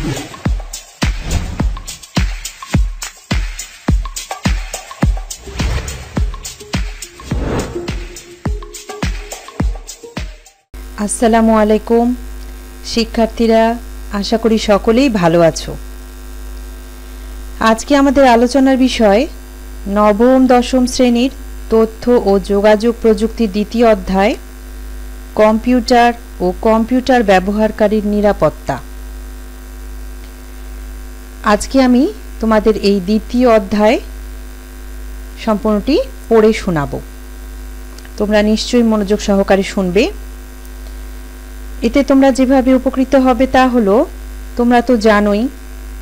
আসসালামু আলাইকুম শিক্ষার্থীরা, আশা করি সকলেই ভালো আছো। আজকে আমাদের আলোচনার বিষয় নবম দশম শ্রেণীর তথ্য ও যোগাযোগ প্রযুক্তির দ্বিতীয় অধ্যায় কম্পিউটার ও কম্পিউটার ব্যবহারকারীর নিরাপত্তা। আজকে আমি তোমাদের এই দ্বিতীয় অধ্যায় সম্পূর্ণটি পড়ে শোনাবো। তোমরা নিশ্চয়ই মনোযোগ সহকারে শুনবে। এতে তোমরা যেভাবে উপকৃত হবে তা হলো, তোমরা তো জানোই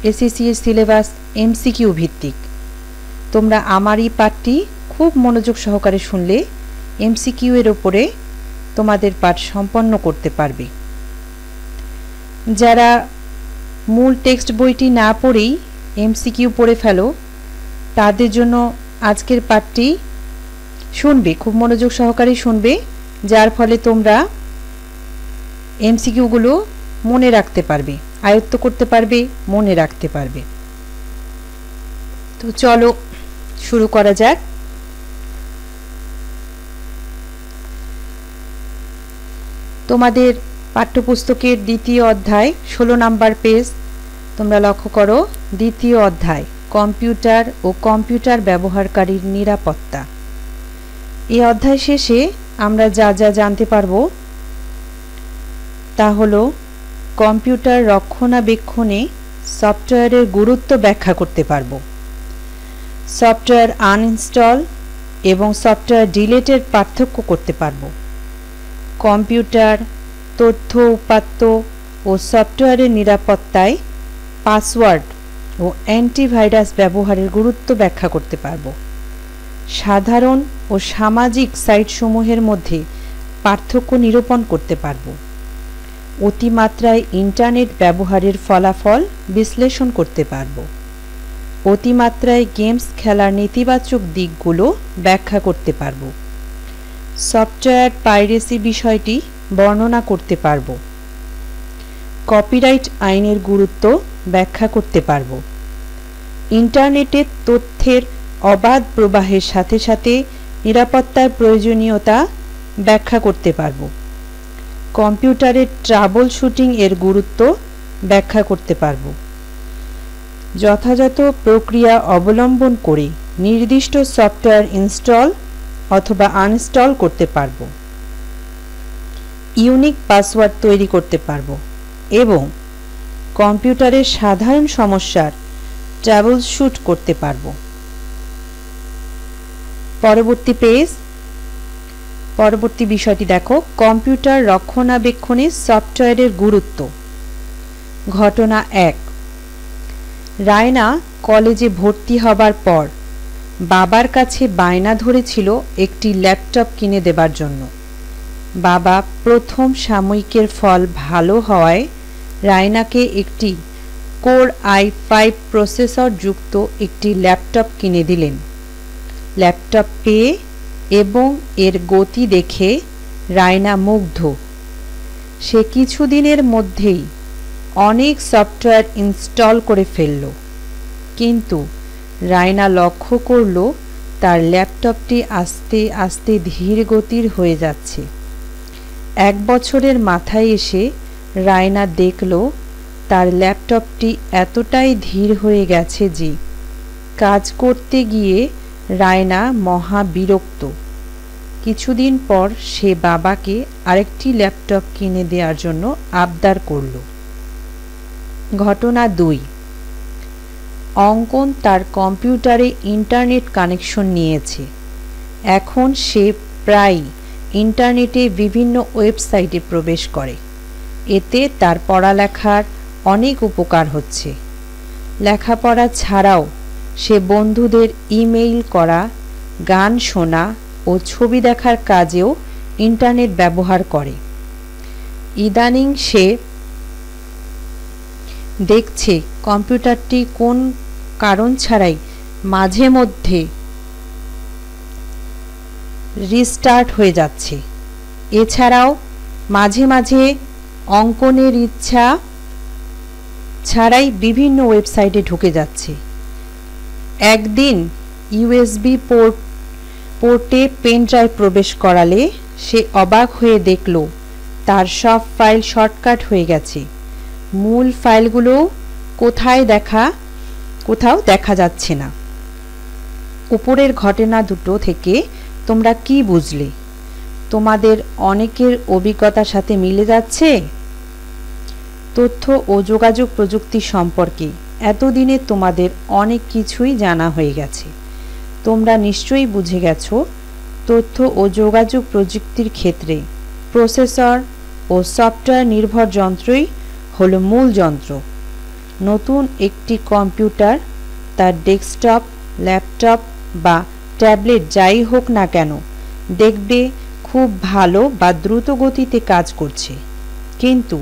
এসএসসি এর সিলেবাস এমসিকিউ ভিত্তিক। তোমরা আমার এই পাঠটি খুব মনোযোগ সহকারে শুনলে এমসিকিউ এর উপরে তোমাদের পাঠ সম্পন্ন করতে পারবে। যারা মূল টেক্সট বইটি না পড়েই এমসিকিউ পড়ে ফেলো, তাদের জন্য আজকের পাঠটি শুনবে, খুব মনোযোগ সহকারে শুনবে, যার ফলে তোমরা এমসিকিউগুলো মনে রাখতে পারবে, আয়ত্ত করতে পারবে, মনে রাখতে পারবে। তো চলো শুরু করা যাক। তোমাদের পাঠ্যপুস্তকের দ্বিতীয় অধ্যায় 16 নম্বর পেজ, তোমরা লক্ষ্য করো, দ্বিতীয় অধ্যায় কম্পিউটার ও কম্পিউটার ব্যবহারকারীর নিরাপত্তা। এই অধ্যায় শেষে আমরা যা যা জানতে পারবো তা হলো, কম্পিউটার রক্ষণাবেক্ষণে সফটওয়্যারের গুরুত্ব ব্যাখ্যা করতে পারব, সফটওয়্যার আনইনস্টল এবং সফটওয়্যার ডিলিটের পার্থক্য করতে পারব, কম্পিউটার তথ্য উপাত্ত ও সফটওয়্যারের নিরাপত্তায় পাসওয়ার্ড ও অ্যান্টিভাইরাস ব্যবহারের গুরুত্ব ব্যাখ্যা করতে পারব, সাধারণ ও সামাজিক সাইটসমূহের মধ্যে পার্থক্য নিরূপণ করতে পারব, অতিমাত্রায় ইন্টারনেট ব্যবহারের ফলাফল বিশ্লেষণ করতে পারব, অতিমাত্রায় গেমস খেলার নেতিবাচক দিকগুলো ব্যাখ্যা করতে পারব, সফটওয়্যার পাইরেসি বিষয়টি বর্ণনা করতে পারব, কপিরাইট আইনের গুরুত্ব ব্যাখ্যা করতে পারব, ইন্টারনেটের তথ্যের অবাধ প্রবাহের সাথে সাথে নিরাপত্তার প্রয়োজনীয়তা ব্যাখ্যা করতে পারব, কম্পিউটারের ট্রাবল শুটিং এর গুরুত্ব ব্যাখ্যা করতে পারব, যথাযথ প্রক্রিয়া অবলম্বন করে নির্দিষ্ট সফটওয়্যার ইনস্টল অথবা আনইনস্টল করতে পারব, ইউনিক পাসওয়ার্ড তৈরি করতে পারব এবং কম্পিউটারের সাধারণ সমস্যার ট্রাবল শুট করতে পারব। পরবর্তী পেজ, পরবর্তী বিষয়টি দেখো, কম্পিউটার রক্ষণাবেক্ষণে সফটওয়্যারের গুরুত্ব। ঘটনা 1। রায়না কলেজে ভর্তি হবার পর বাবার কাছে বায়না ধরেছিল একটি ল্যাপটপ কিনে দেবার জন্য। বাবা প্রথম সাময়িকের ফল ভালো হওয়ায় রায়নাকে একটি কোর i5 প্রসেসর যুক্ত একটি ল্যাপটপ কিনে দিলেন। ল্যাপটপ পেয়ে এবং এর গতি দেখে রায়না মুগ্ধ। সে কিছুদিনের মধ্যেই অনেক সফটওয়্যার ইনস্টল করে ফেলল, কিন্তু রায়না লক্ষ্য করল তার ল্যাপটপটি আস্তে আস্তে ধীর গতির হয়ে যাচ্ছে। 1 বছরের মাথায় এসে রায়না দেখল তার ল্যাপটপটি এতটাই ধীর হয়ে গেছে যে কাজ করতে গিয়ে রায়না মহা বিরক্ত। কিছুদিন পর সে বাবাকে আরেকটি ল্যাপটপ কিনে দেওয়ার জন্য আবদার করল। ঘটনা 2। অঙ্কন তার কম্পিউটারে ইন্টারনেট কানেকশন নিয়েছে। এখন সে প্রায় ইন্টারনেটে বিভিন্ন ওয়েবসাইটে প্রবেশ করে। এতে তার পড়ালেখার অনেক উপকার হচ্ছে। লেখাপড়া ছাড়াও সে বন্ধুদের ইমেইল করা, গান শোনা ও ছবি দেখার কাজেও ইন্টারনেট ব্যবহার করে। ইদানিং সে দেখছে কম্পিউটারটি কোন কারণ ছাড়াই মাঝে মধ্যে রিস্টার্ট হয়ে যাচ্ছে। এছাড়াও মাঝে মাঝে অঙ্কনের ইচ্ছা ছাড়াই বিভিন্ন ওয়েবসাইটে ঢুকে যাচ্ছে। একদিন ইউএসবি পোর্টে পেন ড্রাইভ প্রবেশ করালে সে অবাক হয়ে দেখল তার সব ফাইল শর্টকাট হয়ে গেছে। মূল ফাইলগুলো কোথাও দেখা যাচ্ছে না। উপরের ঘটনা দুটো থেকে তোমরা কি বুঝলে? তোমাদের অনেকের অভিজ্ঞতার সাথে মিলে যাচ্ছে? তথ্য ও যোগাযোগ প্রযুক্তি সম্পর্কে এতদিনে তোমাদের অনেক কিছুই জানা হয়ে গেছে। তোমরা নিশ্চয়ই বুঝে গেছো তথ্য ও যোগাযোগ প্রযুক্তির ক্ষেত্রে প্রসেসর ও সফটওয়্যার নির্ভর যন্ত্রই হলো মূল যন্ত্র। নতুন একটি কম্পিউটার তার ডেস্কটপ, ল্যাপটপ বা ট্যাবলেট যাই হোক না কেন দেখবে খুব ভালো বা দ্রুত গতিতে কাজ করছে, কিন্তু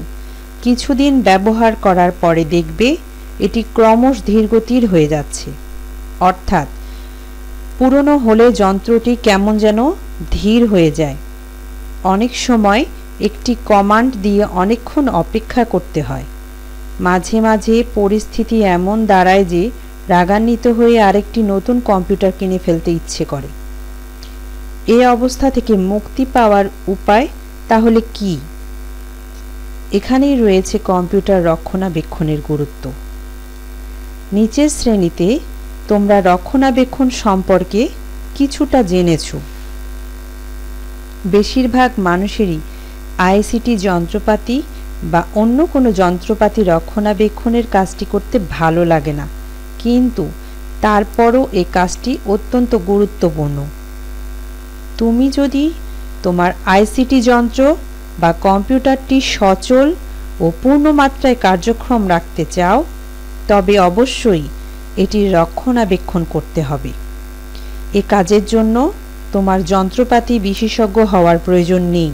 কিছুদিন ব্যবহার করার পরে দেখবে এটি ক্রমশ ধীরগতির হয়ে যাচ্ছে। অর্থাৎ পুরনো হলে যন্ত্রটি কেমন যেন ধীর হয়ে যায়। অনেক সময় একটি কমান্ড দিয়ে অনেকক্ষণ অপেক্ষা করতে হয়। মাঝে মাঝে পরিস্থিতি এমন দাঁড়ায় যে রাগান্বিত হয়ে আরেকটি নতুন কম্পিউটার কিনে ফেলতে ইচ্ছে করে। এই অবস্থা থেকে মুক্তি পাওয়ার উপায় তাহলে কি? এখানেই রয়েছে কম্পিউটার রক্ষণাবেক্ষণের গুরুত্ব। নিচের শ্রেণীতে তোমরা রক্ষণাবেক্ষণ সম্পর্কে কিছুটা জেনেছ। বেশিরভাগ মানুষেরই আইসিটি যন্ত্রপাতি বা অন্য কোনো যন্ত্রপাতি রক্ষণাবেক্ষণের কাজটি করতে ভালো লাগে না, কিন্তু তারপরও এই কাজটি অত্যন্ত গুরুত্বপূর্ণ। তুমি যদি তোমার আইসিটি যন্ত্র বা কম্পিউটারটি সচল ও পূর্ণমাত্রায় কার্যক্ষম রাখতে চাও, তবে অবশ্যই এটির রক্ষণাবেক্ষণ করতে হবে। এ কাজের জন্য তোমার যন্ত্রপাতি বিশেষজ্ঞ হওয়ার প্রয়োজন নেই।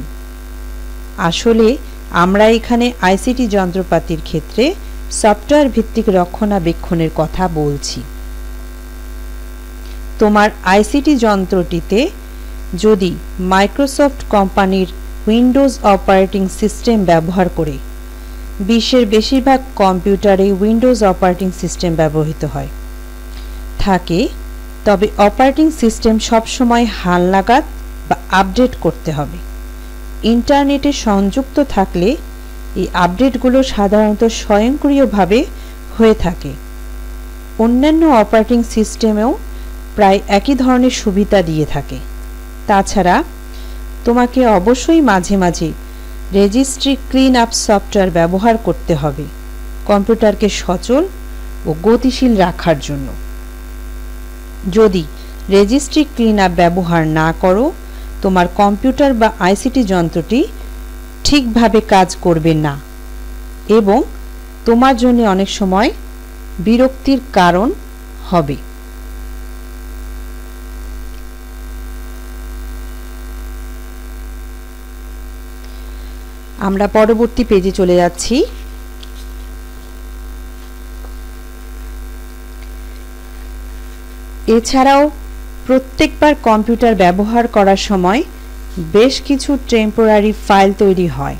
আসলে আমরা এখানে আইসিটি যন্ত্রপাতির ক্ষেত্রে সফটওয়্যার ভিত্তিক রক্ষণাবেক্ষণের কথা বলছি। তোমার আইসিটি যন্ত্রটিতে যদি মাইক্রোসফট কোম্পানির উইন্ডোজ অপারেটিং সিস্টেম ব্যবহার করে, বিশ্বের বেশিরভাগ কম্পিউটারে উইন্ডোজ অপারেটিং সিস্টেম ব্যবহৃত হয় থাকে, তবে অপারেটিং সিস্টেম সবসময় হালনাগাদ বা আপডেট করতে হবে। ইন্টারনেটে সংযুক্ত থাকলে এই আপডেটগুলো সাধারণত স্বয়ংক্রিয়ভাবে হয়ে থাকে। অন্যান্য অপারেটিং সিস্টেমেও প্রায় একই ধরনের সুবিধা দিয়ে থাকে। তাছাড়া তোমাকে অবশ্যই মাঝে মাঝে রেজিস্ট্রি ক্লিন আপ সফটওয়্যার ব্যবহার করতে হবে কম্পিউটারকে সচল ও গতিশীল রাখার জন্য। যদি রেজিস্ট্রি ক্লিন আপ ব্যবহার না করো, তোমার কম্পিউটার বা আইসিটি যন্ত্রটি ঠিকভাবে কাজ করবে না এবং তোমার জন্য অনেক সময় বিরক্তির কারণ হবে। আমরা পরবর্তী পেজে চলে যাচ্ছি। এছাড়াও প্রত্যেকবার কম্পিউটার ব্যবহার করার সময় বেশ কিছু টেম্পোরারি ফাইল তৈরি হয়।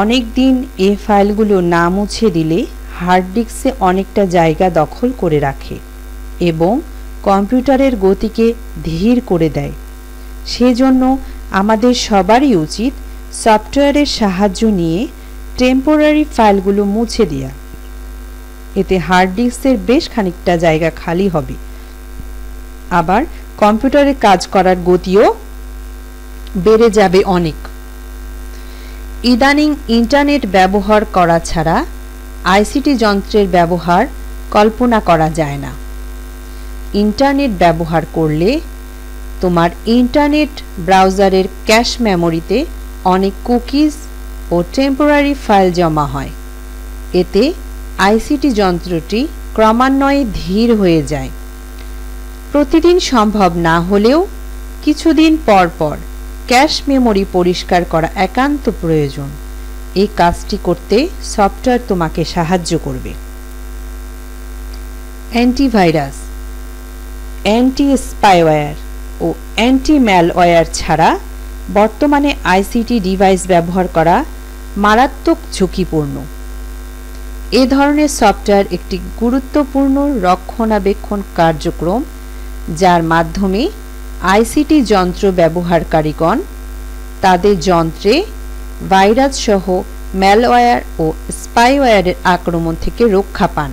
অনেক দিন এই ফাইলগুলো না মুছে দিলে হার্ড ডিস্কে অনেকটা জায়গা দখল করে রাখে এবং কম্পিউটারের গতিকে ধীর করে দেয়। সেজন্য আমাদের সবারই উচিত সফটওয়্যারের সাহায্য নিয়ে টেম্পোরারি ফাইলগুলো মুছে দেওয়া। এতে হার্ড ডিস্কের বেশ খানিকটা জায়গা খালি হবে, আবার কম্পিউটারে কাজ করার গতিও বেড়ে যাবে অনেক। ইদানিং ইন্টারনেট ব্যবহার করা ছাড়া আইসিটি যন্ত্রের ব্যবহার কল্পনা করা যায় না। ইন্টারনেট ব্যবহার করলে তোমার ইন্টারনেট ব্রাউজারের ক্যাশ মেমোরিতে অনেক কুকিজ ও টেম্পোরারি ফাইল জমা হয়। এতে আইসিটি যন্ত্রটি ক্রমান্বয়ে ধীর হয়ে যায়। প্রতিদিন সম্ভব না হলেও কিছুদিন পর পর ক্যাশ মেমোরি পরিষ্কার করা একান্ত প্রয়োজন। এই কাজটি করতে সফটওয়্যার তোমাকে সাহায্য করবে। অ্যান্টিভাইরাস, অ্যান্টি স্পাইওয়্যার ও অ্যান্টি ম্যালওয়্যার ছাড়া বর্তমানে আইসিটি ডিভাইস ব্যবহার করা মারাত্মক ঝুঁকিপূর্ণ। এ ধরনের সফটওয়্যার একটি গুরুত্বপূর্ণ রক্ষণাবেক্ষণ কার্যক্রম, যার মাধ্যমে আইসিটি যন্ত্র ব্যবহারকারীগণ তাদের যন্ত্রে ভাইরাস সহ ম্যালওয়্যার ও স্পাইওয়্যারের আক্রমণ থেকে রক্ষা পান।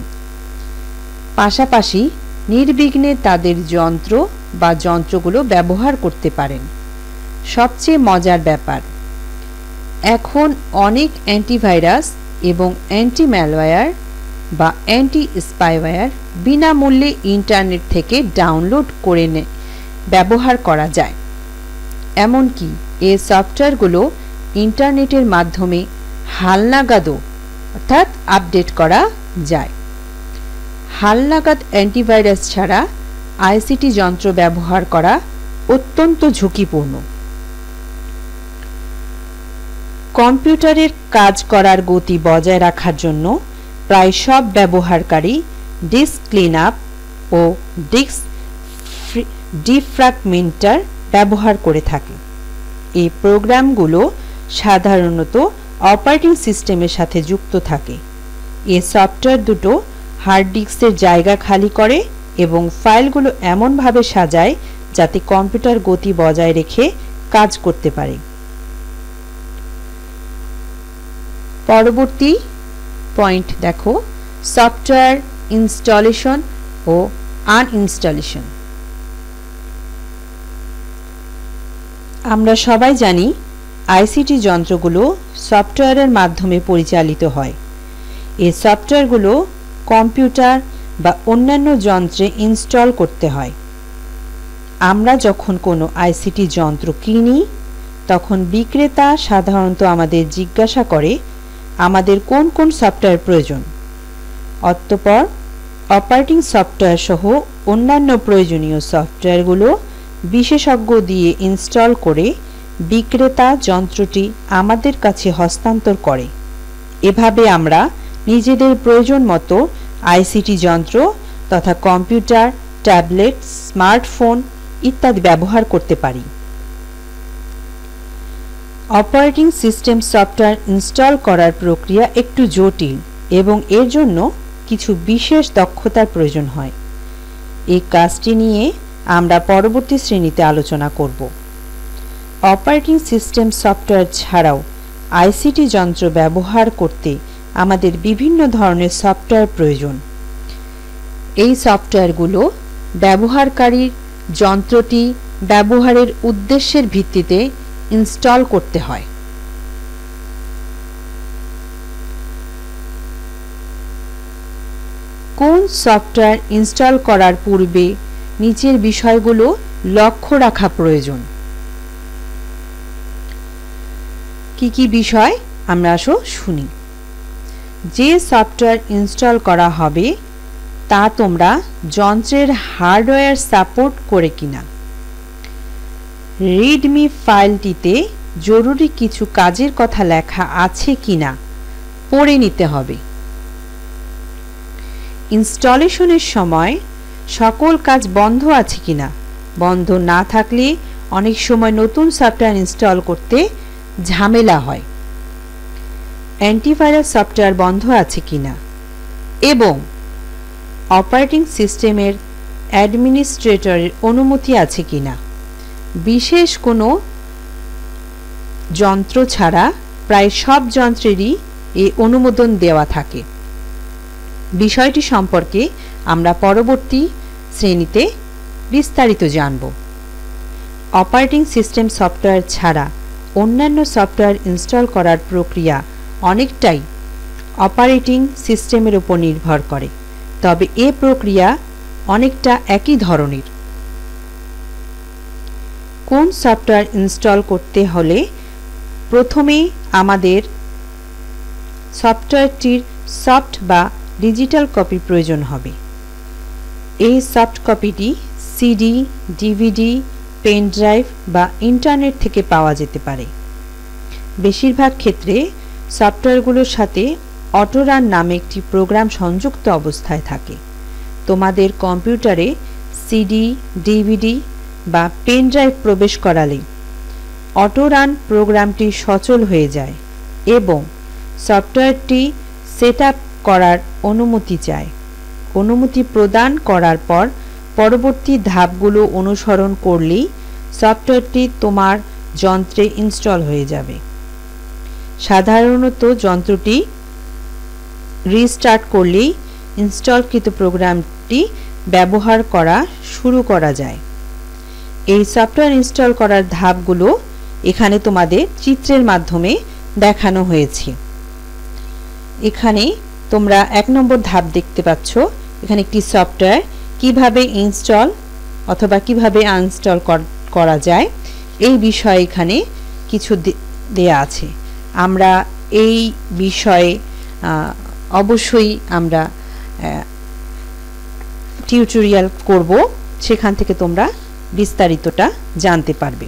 পাশাপাশি নির্বিঘ্নে তাদের যন্ত্র বা যন্ত্রগুলো ব্যবহার করতে পারেন। সবচেয়ে মজার ব্যাপার, এখন অনেক অ্যান্টিভাইরাস এবং অ্যান্টি ম্যালওয়্যার বা অ্যান্টি স্পাইওয়্যার বিনামূল্যে ইন্টারনেট থেকে ডাউনলোড করে ব্যবহার করা যায়। এমনকি এই সফটওয়্যারগুলো ইন্টারনেটের মাধ্যমে হালনাগাদও অর্থাৎ আপডেট করা যায়। হালনাগাদ অ্যান্টিভাইরাস ছাড়া আইসিটি যন্ত্র ব্যবহার করা অত্যন্ত ঝুঁকিপূর্ণ। কম্পিউটারের কাজ করার গতি বজায় রাখার জন্য প্রায় সব ব্যবহারকারী ডিস্ক ক্লিন আপ ও ডিস্ক ডিফ্র্যাগমেন্টার ব্যবহার করে থাকে। এই প্রোগ্রামগুলো সাধারণত অপারেটিং সিস্টেমের সাথে যুক্ত থাকে। এই সফটওয়্যার দুটো হার্ড ডিস্কের জায়গা খালি করে এবং ফাইলগুলো এমনভাবে সাজায় যাতে কম্পিউটার গতি বজায় রেখে কাজ করতে পারে। পরবর্তী পয়েন্ট দেখো, সফটওয়্যার ইনস্টলেশন ও আনইনস্টলেশন। আমরা সবাই জানি আইসিটি যন্ত্রগুলো সফটওয়্যারের মাধ্যমে পরিচালিত হয়। এই সফটওয়্যারগুলো কম্পিউটার বা অন্যান্য যন্ত্রে ইনস্টল করতে হয়। আমরা যখন কোনো আইসিটি যন্ত্র কিনি তখন বিক্রেতা সাধারণত আমাদের জিজ্ঞাসা করে আমাদের কোন কোন সফটওয়্যার প্রয়োজন। অতঃপর অপারেটিং সফটওয়্যার সহ অন্যান্য প্রয়োজনীয় সফটওয়্যারগুলো বিশেষজ্ঞ দিয়ে ইনস্টল করে বিক্রেতা যন্ত্রটি আমাদের কাছে হস্তান্তর করে। এভাবে আমরা নিজেদের প্রয়োজন মতো আইসিটি যন্ত্র তথা কম্পিউটার, ট্যাবলেট, স্মার্টফোন ইত্যাদি ব্যবহার করতে পারি। অপারেটিং সিস্টেম সফটওয়্যার ইনস্টল করার প্রক্রিয়া একটু জটিল এবং এর জন্য কিছু বিশেষ দক্ষতার প্রয়োজন হয়। এই কাজটি নিয়ে আমরা পরবর্তী শ্রেণীতে আলোচনা করব। অপারেটিং সিস্টেম সফটওয়্যার ছাড়াও আইসিটি যন্ত্র ব্যবহার করতে আমাদের বিভিন্ন ধরনের সফটওয়্যার প্রয়োজন। এই সফটওয়্যারগুলো ব্যবহারকারীর যন্ত্রটি ব্যবহারের উদ্দেশ্যের ভিত্তিতে ইনস্টল করতে হয়। কোন সফটওয়্যার ইনস্টল করার পূর্বে নিচের বিষয়গুলো লক্ষ্য রাখা প্রয়োজন। কি কি বিষয় আমরা আসো শুনি। যে সফটওয়্যার ইনস্টল করা হবে তা তোমরা যন্ত্রের হার্ডওয়্যার সাপোর্ট করে কিনা। রিডমি ফাইলটিতে জরুরি কিছু কাজের কথা লেখা আছে কিনা পড়ে নিতে হবে। ইনস্টলেশনের সময় সকল কাজ বন্ধ আছে কিনা। বন্ধ না থাকলে অনেক সময় নতুন সফটওয়্যার ইনস্টল করতে ঝামেলা হয়। অ্যান্টিভাইরাস সফটওয়্যার বন্ধ আছে কিনা এবং অপারেটিং সিস্টেমের অ্যাডমিনিস্ট্রেটরের অনুমতি আছে কিনা। বিশেষ কোনো যন্ত্র ছাড়া প্রায় সব যন্ত্রেরই এই অনুমোদন দেওয়া থাকে। বিষয়টি সম্পর্কে আমরা পরবর্তী শ্রেণীতে বিস্তারিত জানব। অপারেটিং সিস্টেম সফটওয়্যার ছাড়া অন্যান্য সফটওয়্যার ইনস্টল করার প্রক্রিয়া অনেকটাই অপারেটিং সিস্টেমের উপর নির্ভর করে, তবে এ প্রক্রিয়া অনেকটা একই ধরনের। কোন সফটওয়্যার ইনস্টল করতে হলে প্রথমে আমাদের সফটওয়্যারটির সফট বা ডিজিটাল কপি প্রয়োজন হবে। এই সফট কপিটি সিডি, ডিভিডি, পেন ড্রাইভ বা ইন্টারনেট থেকে পাওয়া যেতে পারে। বেশিরভাগ ক্ষেত্রে সফটওয়্যারগুলোর সাথে অটোরান নামে একটি প্রোগ্রাম সংযুক্ত অবস্থায় থাকে। তোমাদের কম্পিউটারে সিডি, ডিভিডি বা পেন ড্রাইভ প্রবেশ করালে অটোরান প্রোগ্রামটি সচল হয়ে যায় এবং সফটওয়্যারটি সেটআপ করার অনুমতি চায়। অনুমতি প্রদান করার পর পরবর্তী ধাপগুলো অনুসরণ করলেই সফটওয়্যারটি তোমার যন্ত্রে ইনস্টল হয়ে যাবে। সাধারণত যন্ত্রটি রিস্টার্ট করলেই ইনস্টলকৃত প্রোগ্রামটি ব্যবহার করা শুরু করা যায়। এই সফটওয়্যার ইনস্টল করার ধাপগুলো এখানে তোমাদের চিত্রের মাধ্যমে দেখানো হয়েছে। এখানে তোমরা 1 নম্বর ধাপ দেখতে পাচ্ছ। এখানে একটি সফটওয়্যার কিভাবে ইনস্টল অথবা কিভাবে আনইনস্টল করা যায় এই বিষয়ে এখানে কিছু দেয়া আছে। আমরা এই বিষয়ে অবশ্যই আমরা টিউটোরিয়াল করব, সেখান থেকে তোমরা বিস্তারিতটা জানতে পারবে।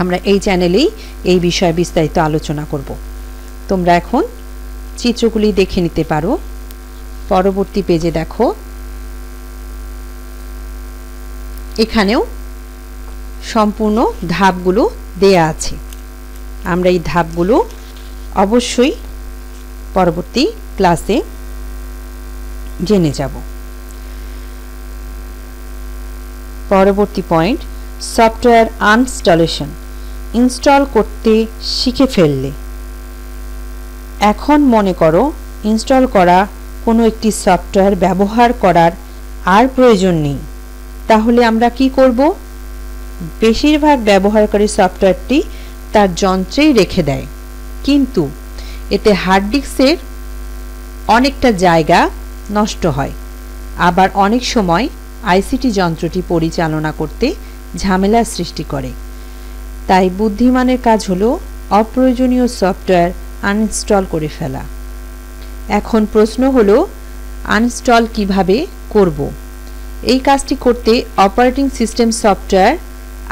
আমরা এই চ্যানেলেই এই বিষয়ে বিস্তারিত আলোচনা করব। তোমরা এখন চিত্রগুলি দেখে নিতে পারো। পরবর্তী পেজে দেখো, এখানেও সম্পূর্ণ ধাপগুলো দেয়া আছে। আমরা এই ধাপগুলো অবশ্যই পরবর্তী ক্লাসে জেনে যাব। পরবর্তী পয়েন্ট, সফটওয়্যার আনইনস্টলেশন। ইনস্টল করতে শিখে ফেললে, এখন মনে করো ইনস্টল করা কোনো একটি সফটওয়্যার ব্যবহার করার আর প্রয়োজন নেই, তাহলে আমরা কি করব? বেশিরভাগ ব্যবহারকারী সফটওয়্যারটি তার যন্ত্রেই রেখে দেয়, কিন্তু এতে হার্ড ডিস্কের অনেকটা জায়গা নষ্ট হয়। আবার অনেক সময় আইসিটি যন্ত্রটি পরিচালনা করতে ঝামেলার সৃষ্টি করে। তাই বুদ্ধিমানের কাজ হলো অপ্রয়োজনীয় সফটওয়্যার আনইনস্টল করে ফেলা। এখন প্রশ্ন হলো, আনইনস্টল কিভাবে করব? এই কাজটি করতে অপারেটিং সিস্টেম সফটওয়্যার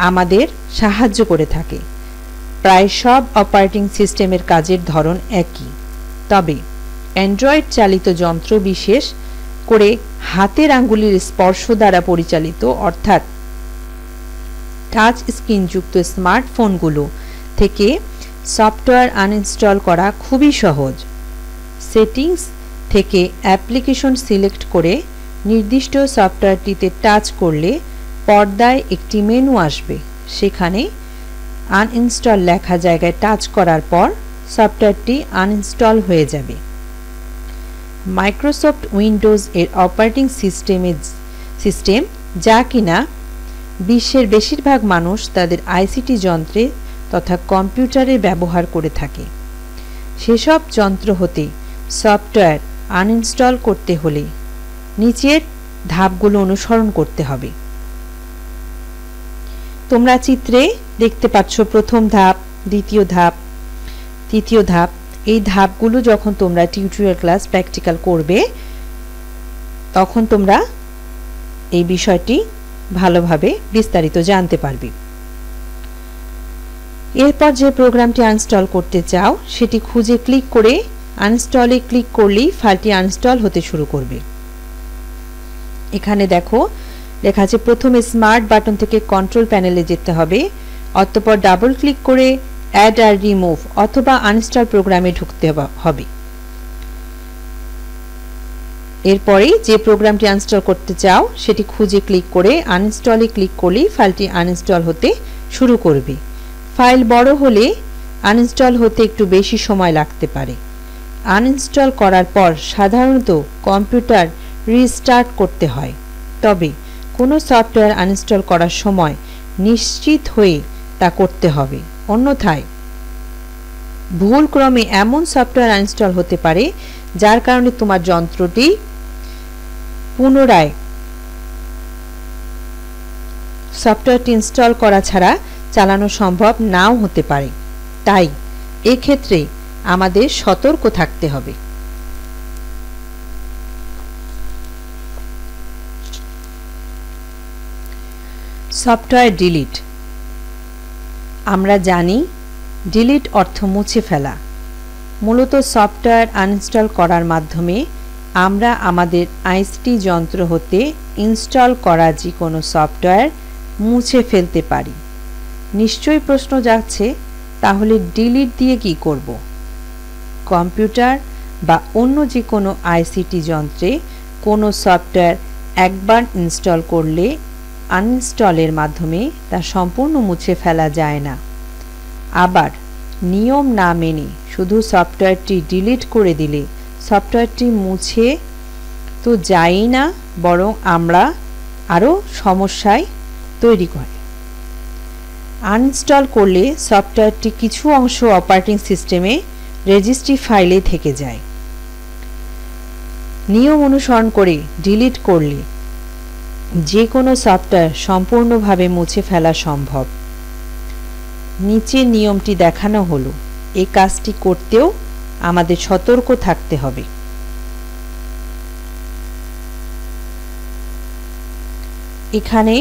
আমাদের সাহায্য করে থাকে। প্রায় সব অপারেটিং সিস্টেমের কাজের ধরন একই, তবে অ্যান্ড্রয়েড চালিত যন্ত্র, বিশেষ করে হাতের আঙ্গুলের স্পর্শ দ্বারা পরিচালিত অর্থাৎ টাচ স্ক্রিনযুক্ত স্মার্টফোনগুলো থেকে সফটওয়্যার আনইনস্টল করা খুবই সহজ। সেটিংস থেকে অ্যাপ্লিকেশন সিলেক্ট করে নির্দিষ্ট সফটওয়্যারটিতে টাচ করলে পর্দায় একটি মেনু আসবে। সেখানে আনইনস্টল লেখা জায়গায় টাচ করার পর সফটওয়্যারটি আনইনস্টল হয়ে যাবে। মাইক্রোসফট উইন্ডোজ এর অপারেটিং সিস্টেম, যা কিনা বিশ্বের বেশিরভাগ মানুষ তাদের আইসিটি যন্ত্রে তথা কম্পিউটারে ব্যবহার করে থাকে। সেসব যন্ত্র হতে সফটওয়্যার আনইনস্টল করতে হলে নিচের ধাপগুলো অনুসরণ করতে হবে। তোমরা চিত্রে দেখতে পাচ্ছ প্রথম ধাপ, দ্বিতীয় ধাপ, তৃতীয় ধাপ। এই ধাপগুলো যখন তোমরা টিউটোরিয়াল ক্লাস প্র্যাকটিক্যাল করবে, তখন তোমরা এই বিষয়টি ভালোভাবে বিস্তারিত জানতে পারবে। এরপর যে প্রোগ্রামটি আনইনস্টল করতে চাও সেটি খুঁজে ক্লিক করে আনইনস্টলে ক্লিক করলেই ফাইলটি আনইনস্টল হতে শুরু করবে। এখানে দেখো লেখা আছে, প্রথমে স্মার্ট বাটন থেকে কন্ট্রোল প্যানেলে যেতে হবে, অতঃপর ডাবল ক্লিক করে অ্যাড আর রিমুভ অথবা আনইনস্টল প্রোগ্রামে ঢুকতে হবে। এরপরে যে প্রোগ্রামটি আনইনস্টল করতে চাও সেটি খুঁজে ক্লিক করে আনইনস্টলে ক্লিক করলেই ফাইলটি আনইনস্টল হতে শুরু করবে। ফাইল বড় হলে আনইনস্টল হতে একটু বেশি সময় লাগতে পারে। আনইনস্টল করার পর সাধারণত কম্পিউটার রিস্টার্ট করতে হয়, তবে কোনো সফটওয়্যার আনইনস্টল করার সময় নিশ্চিত হয়ে তা করতে হবে, অন্যথায় ভুলক্রমে এমন সফটওয়্যার আনইনস্টল হতে পারে যার কারণে তোমার যন্ত্রটি পুনরায় সফটওয়্যারটি ইনস্টল করা ছাড়া চালানো সম্ভব নাও হতে পারে। তাই এক্ষেত্রে আমাদের সতর্ক থাকতে হবে। Software delete. আমরা জানি ডিলিট অর্থ মুছে ফেলা। মূলত সফটওয়্যার আনইনস্টল করার মাধ্যমে আমরা আমাদের আইসিটি যন্ত্র হতে ইনস্টল করা যে কোনো সফটওয়্যার মুছে ফেলতে পারি। নিশ্চয়ই প্রশ্ন যাচ্ছে, তাহলে ডিলিট দিয়ে কি করব? কম্পিউটার বা অন্য যে কোনো আইসিটি যন্ত্রে কোনো সফটওয়্যার একবার ইনস্টল করলে আনইনস্টলের মাধ্যমে তা সম্পূর্ণ মুছে ফেলা যায় না। আবার নিয়ম না মেনে শুধু সফটওয়্যারটি ডিলিট করে দিলে সফটওয়্যারটি মুছে তো যায়ই না, বরং আমরা আরও সমস্যায় তৈরি করে। আনইনস্টল করলে সফটওয়্যারটি কিছু অংশ অপারেটিং সিস্টেমে রেজিস্ট্রি ফাইলে থেকে যায়। নিয়ম অনুসরণ করে ডিলিট করলে যে কোনো সফটওয়্যার সম্পূর্ণভাবে মুছে ফেলা সম্ভব। নিচের নিয়মটি দেখানো হলো। এই কাজটি করতেও আমাদের সতর্ক থাকতে হবে। এখানে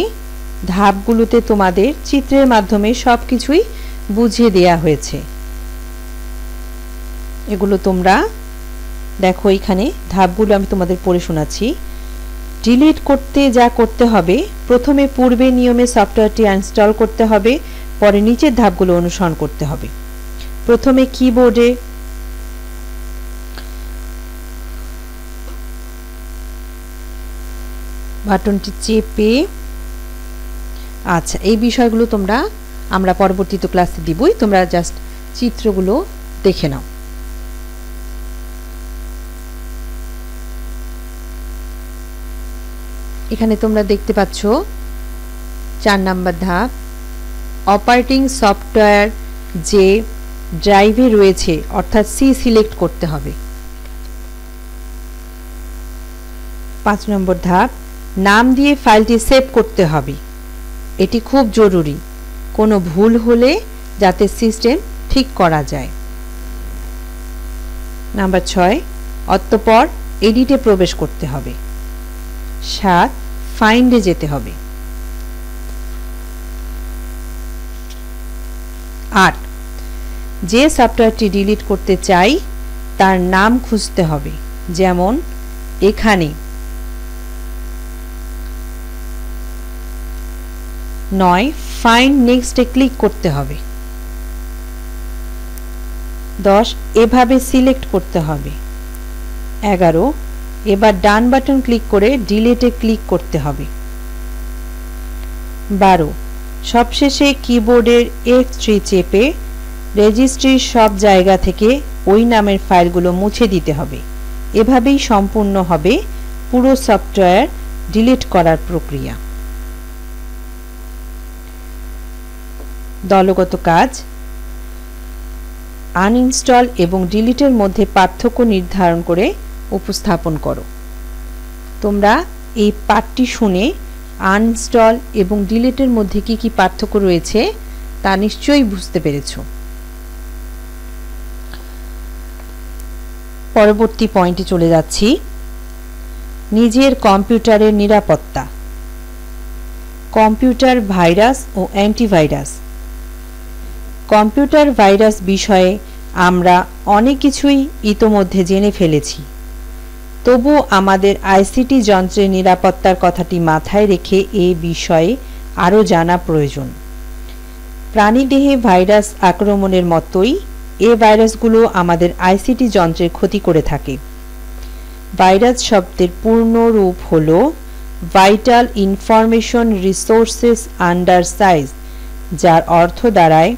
ধাপগুলোতে তোমাদের চিত্রের মাধ্যমে সবকিছুই বুঝিয়ে দেয়া হয়েছে। এগুলো তোমরা দেখো, এখানে ধাপগুলো আমি তোমাদের পড়ে শোনাচ্ছি। ডিলিট করতে যা করতে হবে, প্রথমে পূর্বে নিয়মে সফটওয়্যারটি ইনস্টল করতে হবে, পরে নিচের ধাপগুলো অনুসরণ করতে হবে। প্রথমে কিবোর্ডে বাটনটি চেপে, আচ্ছা এই বিষয়গুলো আমরা পরবর্তীতে ক্লাসে দিবই, তোমরা জাস্ট চিত্রগুলো দেখে নাও। এখানে তোমরা দেখতে পাচ্ছ 4 নম্বর ধাপ, অপারেটিং সফটওয়্যার যে ড্রাইভে রয়েছে অর্থাৎ সি সিলেক্ট করতে হবে। 5 নম্বর ধাপ, নাম দিয়ে ফাইলটি সেভ করতে হবে। এটি খুব জরুরি, কোনো ভুল হলে যাতে সিস্টেম ঠিক করা যায়। নাম্বার 6, অতঃপর এডিটে প্রবেশ করতে হবে। 7, ফাইন্ডে যেতে হবে। 8, যে সফটওয়্যারটি ডিলিট করতে চাই তার নাম খুঁজতে হবে, যেমন এখানে। 9, ফাইন্ড নেক্সটে ক্লিক করতে হবে। 10, এভাবে সিলেক্ট করতে হবে। 11, এবার ডান বাটন ক্লিক করে ডিলিটে ক্লিক করতে হবে। 12, সবশেষে কিবোর্ডের F3 চেপে রেজিস্ট্রির সব জায়গা থেকে ওই নামের ফাইলগুলো মুছে দিতে হবে। এভাবেই সম্পূর্ণ হবে পুরো সফটওয়্যার ডিলিট করার প্রক্রিয়া। দলগত কাজ, আনইনস্টল এবং ডিলিটের মধ্যে পার্থক্য নির্ধারণ করে উপস্থাপন করো। তোমরা এই পাঠটি শুনে আনইনস্টল এবং ডিলিটের মধ্যে কি কি পার্থক্য রয়েছে তা নিশ্চয়ই বুঝতে পেরেছ। পরবর্তী পয়েন্টে চলে যাচ্ছি, নিজের কম্পিউটারের নিরাপত্তা। কম্পিউটার ভাইরাস ও অ্যান্টিভাইরাস। কম্পিউটার ভাইরাস বিষয়ে আমরা অনেক কিছুই ইতোমধ্যে জেনে ফেলেছি, তবু আমাদের আইসিটি যন্ত্রের নিরাপত্তার কথাটি মাথায় রেখে এই বিষয়ে আরও জানা প্রয়োজন। প্রাণীদেহে ভাইরাস আক্রমণের মতোই এই ভাইরাসগুলো আমাদের আইসিটি যন্ত্রের ক্ষতি করে থাকে। ভাইরাস শব্দের পূর্ণ রূপ হল vital information resources under size, যার অর্থ দাঁড়ায়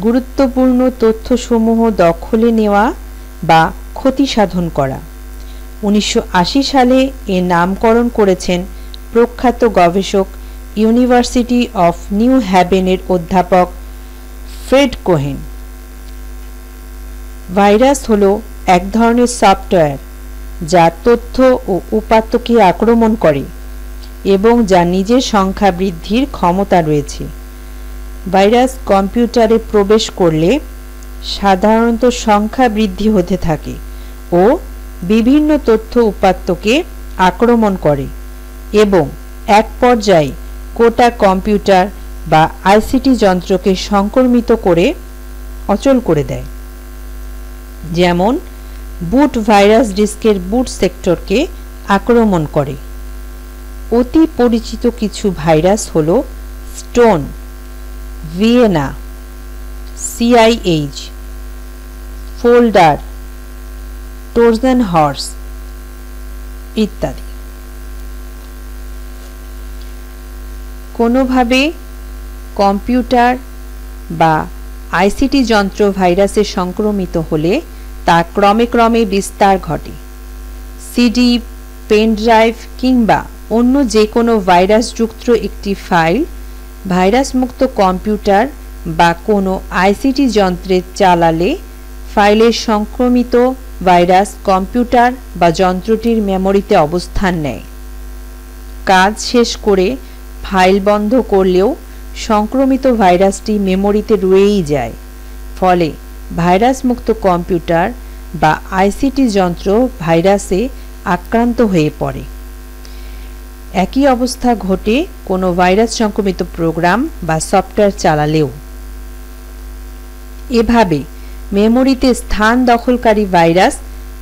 গুরুত্বপূর্ণ তথ্যসমূহ দখলে নেওয়া বা ক্ষতি সাধন করা। 1980 সালে এর নামকরণ করেছেন প্রখ্যাত গবেষক ইউনিভার্সিটি অফ নিউ হ্যাভেনের অধ্যাপক ফ্রেড কোহেন। ভাইরাস হল এক ধরনের সফটওয়্যার যা তথ্য ও উপাত্তকে আক্রমণ করে এবং যা নিজের সংখ্যা বৃদ্ধির ক্ষমতা রয়েছে। ভাইরাস কম্পিউটারে প্রবেশ করলে সাধারণত সংখ্যা বৃদ্ধি হতে থাকে ও বিভিন্ন তথ্য উপাত্তকে আক্রমণ করে এবং এক পর্যায়ে গোটা কম্পিউটার বা আইসিটি যন্ত্রকে সংক্রমিত করে অচল করে দেয়। যেমন বুট ভাইরাস ডিস্কের বুট সেক্টরকে আক্রমণ করে। অতি পরিচিত কিছু ভাইরাস হল stone, Vienna, CIH, folder, Trojan horse ইত্যাদি। কোনোভাবে কম্পিউটার বা আইসিটি যন্ত্র ভাইরাসে সংক্রমিত হলে তা ক্রমে ক্রমে বিস্তার ঘটে। সিডি, পেন ড্রাইভ কিংবা অন্য যে কোনো ভাইরাসযুক্ত একটি ফাইল ভাইরাসমুক্ত কম্পিউটার বা কোনো আইসিটি যন্ত্রে চালালে ফাইলের সংক্রমিত ভাইরাস কম্পিউটার বা যন্ত্রটির মেমোরিতে অবস্থান নেয়। কাজ শেষ করে ফাইল বন্ধ করলেও সংক্রমিত ভাইরাসটি মেমোরিতে রয়েই যায়। ফলে ভাইরাসমুক্ত কম্পিউটার বা আইসিটি যন্ত্র ভাইরাসে আক্রান্ত হয়ে পড়ে। একই অবস্থা ঘটে কোনো ভাইরাস সংক্রমিত প্রোগ্রাম বা সফটওয়্যার চালালেও। এভাবে মেমোরিতে স্থান দখলকারী ভাইরাস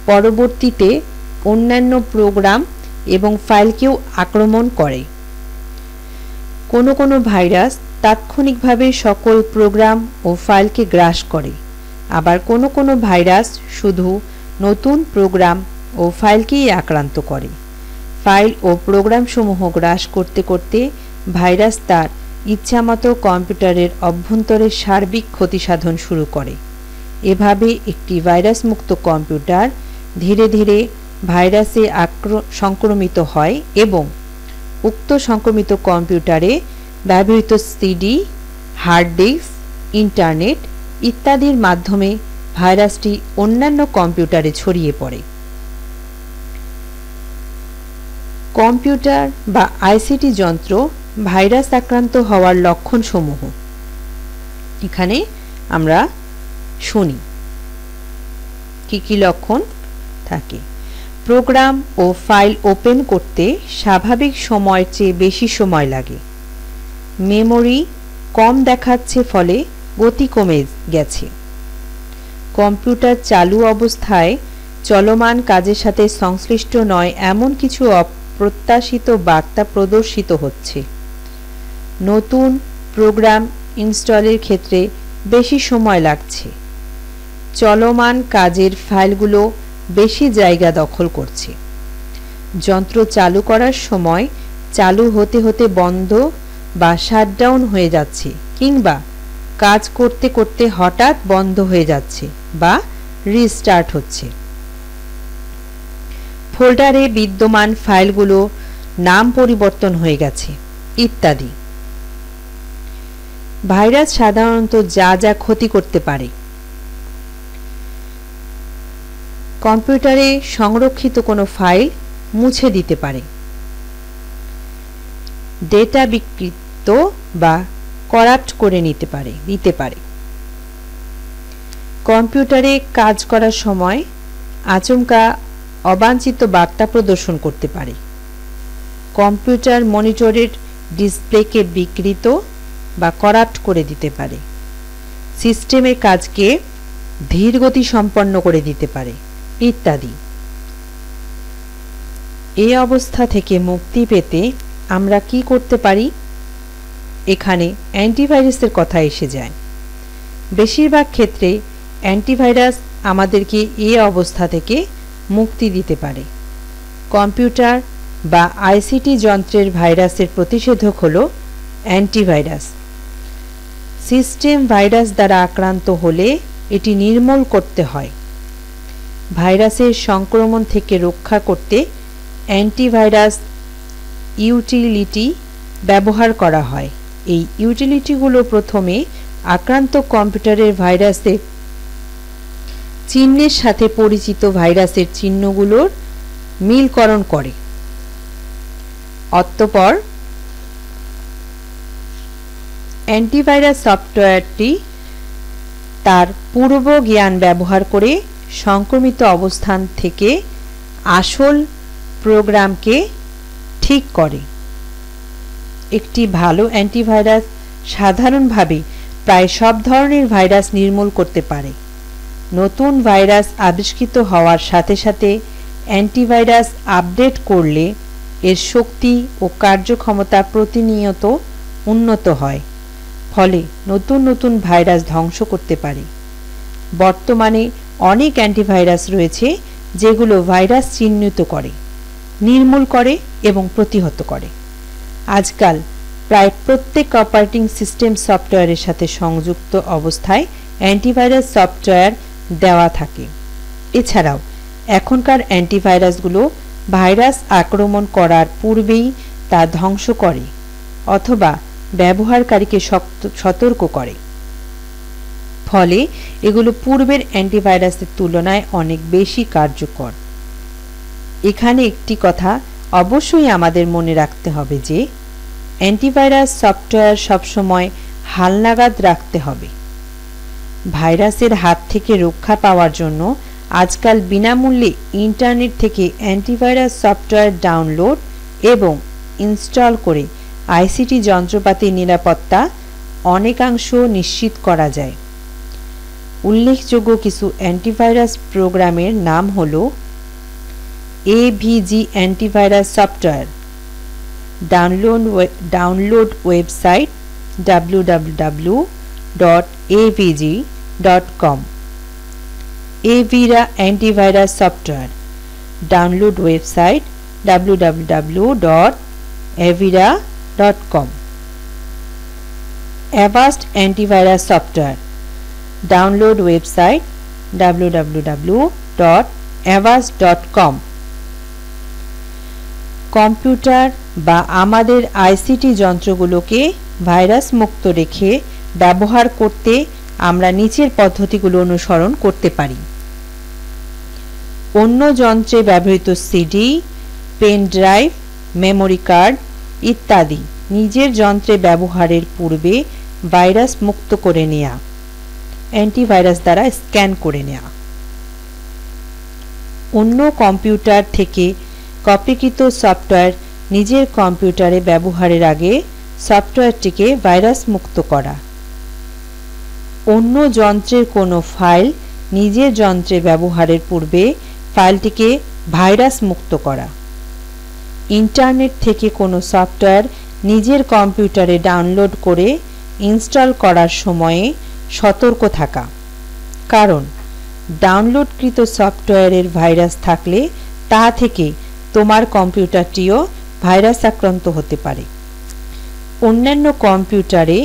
পরবর্তীতে অন্যান্য প্রোগ্রাম এবং ফাইলকেও আক্রমণ করে। কোনো কোনো ভাইরাস তাৎক্ষণিকভাবে সকল প্রোগ্রাম ও ফাইলকে গ্রাস করে, আবার কোনো কোনো ভাইরাস শুধু নতুন প্রোগ্রাম ও ফাইলকেই আক্রান্ত করে। ফাইল ও প্রোগ্রামসমূহ গ্রাস করতে করতে ভাইরাস তার ইচ্ছামতো কম্পিউটারের অভ্যন্তরে সার্বিক ক্ষতিসাধন শুরু করে। এভাবে একটি ভাইরাসমুক্ত কম্পিউটার ধীরে ধীরে ভাইরাসে সংক্রমিত হয় এবং উক্ত সংক্রমিত কম্পিউটারে ব্যবহৃত সিডি, হার্ড ডিস্ক, ইন্টারনেট ইত্যাদির মাধ্যমে ভাইরাসটি অন্যান্য কম্পিউটারে ছড়িয়ে পড়ে। কম্পিউটার বা আইসিটি যন্ত্র ভাইরাস আক্রান্ত হওয়ার লক্ষণসমূহ এখানে আমরা শুনি। কি কি লক্ষণ থাকে? প্রোগ্রাম ও ফাইল ওপেন করতে স্বাভাবিক সময়ের চেয়ে বেশি সময় লাগে। মেমোরি কম দেখাচ্ছে, ফলে গতি কমে গেছে। কম্পিউটার চালু অবস্থায় চলমান কাজের সাথে সংশ্লিষ্ট নয় এমন কিছু অপ্রত্যাশিত বার্তা প্রদর্শিত হচ্ছে। নতুন প্রোগ্রাম ইনস্টলের ক্ষেত্রে বেশি সময় লাগছে। চলমান কাজের ফাইলগুলো বেশি জায়গা দখল করছে। যন্ত্র চালু করার সময় চালু হতে হতে বন্ধ বা শাটডাউন হয়ে যাচ্ছে, কিংবা কাজ করতে করতে হঠাৎ বন্ধ হয়ে যাচ্ছে বা রিস্টার্ট হচ্ছে। ফোল্ডারে বিদ্যমান ফাইলগুলো নাম পরিবর্তন হয়ে গেছে ইত্যাদি। ভাইরাস সাধারণত যা যা ক্ষতি করতে পারে: কম্পিউটারে সংরক্ষিত কোনো ফাইল মুছে দিতে পারে, ডেটা বিকৃত বা করাপ্ট করে দিতে পারে। কম্পিউটারে কাজ করার সময় আচমকা অবাঞ্ছিত বার্তা প্রদর্শন করতে পারে। কম্পিউটার মনিটরের ডিসপ্লেকে বিকৃত বা করাপ্ট করে দিতে পারে। সিস্টেমের কাজকে ধীরগতি সম্পন্ন করে দিতে পারে ইত্যাদি। এই অবস্থা থেকে মুক্তি পেতে আমরা কি করতে পারি? এখানে অ্যান্টিভাইরাসের কথা এসে যায়। বেশিরভাগ ক্ষেত্রে অ্যান্টিভাইরাস আমাদেরকে এই অবস্থা থেকে মুক্তি দিতে পারে। কম্পিউটার বা আইসিটি যন্ত্রের ভাইরাসের প্রতিষেধক হলো অ্যান্টিভাইরাস। সিস্টেম ভাইরাস দ্বারা আক্রান্ত হলে এটি নির্মূল করতে হয়। ভাইরাসের সংক্রমণ থেকে রক্ষা করতে অ্যান্টিভাইরাস ইউটিলিটি ব্যবহার করা হয়। এই ইউটিলিটিগুলো প্রথমে আক্রান্ত কম্পিউটারের ভাইরাসের চিহ্নের সাথে পরিচিত ভাইরাসের চিহ্নগুলোর মিলকরণ করে। অতঃপর অ্যান্টিভাইরাস সফটওয়্যারটি তার পূর্ব জ্ঞান ব্যবহার করে সংক্রমিত অবস্থান থেকে আসল প্রোগ্রামকে ঠিক করে। একটি ভালো অ্যান্টিভাইরাস সাধারণভাবে প্রায় সব ধরনের ভাইরাস নির্মূল করতে পারে। নতুন ভাইরাস আবিষ্কৃত হওয়ার সাথে সাথে অ্যান্টিভাইরাস আপডেট করলে এর শক্তি ও কার্যক্ষমতা প্রতিনিয়ত উন্নত হয়, ফলে নতুন নতুন ভাইরাস ধ্বংস করতে পারে। বর্তমানে অনেক অ্যান্টিভাইরাস রয়েছে যেগুলো ভাইরাস চিহ্নিত করে, নির্মূল করে এবং প্রতিহত করে। আজকাল প্রায় প্রত্যেক অপারেটিং সিস্টেম সফটওয়্যারের সাথে সংযুক্ত অবস্থায় অ্যান্টিভাইরাস সফটওয়্যার দেওয়া থাকে। এছাড়াও এখনকার অ্যান্টিভাইরাসগুলো ভাইরাস আক্রমণ করার পূর্বেই তা ধ্বংস করে অথবা ব্যবহারকারীকে সতর্ক করে। ফলে এগুলো পূর্বের অ্যান্টিভাইরাসের তুলনায় অনেক বেশি কার্যকর। এখানে একটি কথা অবশ্যই আমাদের মনে রাখতে হবে যে অ্যান্টিভাইরাস সফটওয়্যার সবসময় হালনাগাদ রাখতে হবে। ভাইরাসের হাত থেকে রক্ষা পাওয়ার জন্য আজকাল বিনামূল্যে ইন্টারনেট থেকে অ্যান্টিভাইরাস সফটওয়্যার ডাউনলোড এবং ইনস্টল করে আইসিটি যন্ত্রপাতির নিরাপত্তা অনেকাংশ নিশ্চিত করা যায়। উল্লেখযোগ্য কিছু অ্যান্টিভাইরাস প্রোগ্রামের নাম হল AVG antivirus software. Download website www.avg.com। Avira antivirus software. Download website www.avira.com। Avast antivirus software. Download website www.avast.com। Computer বা আমাদের আইসিটি যন্ত্রগুলোকে ভাইরাস মুক্ত রেখে ব্যবহার করতে আমরা নিচের পদ্ধতিগুলো অনুসরণ করতে পারি। অন্য যন্ত্রে ব্যবহৃত CD, pen drive, memory card ইত্যাদি নিজের যন্ত্রে ব্যবহারের পূর্বে ভাইরাস মুক্ত করে নেওয়া, অ্যান্টিভাইরাস দ্বারা স্ক্যান করে নেওয়া। অন্য কম্পিউটার থেকে কপিকৃত সফটওয়্যার নিজের কম্পিউটারে ব্যবহারের আগে সফটওয়্যারটিকে ভাইরাস মুক্ত করা। অন্য যন্ত্রের কোনো ফাইল নিজের যন্ত্রে ব্যবহারের পূর্বে ফাইলটিকে ভাইরাস মুক্ত করা। ইন্টারনেট থেকে কোনো সফটওয়্যার নিজের কম্পিউটারে ডাউনলোড করে ইনস্টল করার সময়ে সতর্ক থাকা, কারণ ডাউনলোডকৃত সফটওয়্যারের ভাইরাস থাকলে তা থেকে তোমার কম্পিউটারটিও ভাইরাস আক্রান্ত হতে পারে। অন্যান্য কম্পিউটারে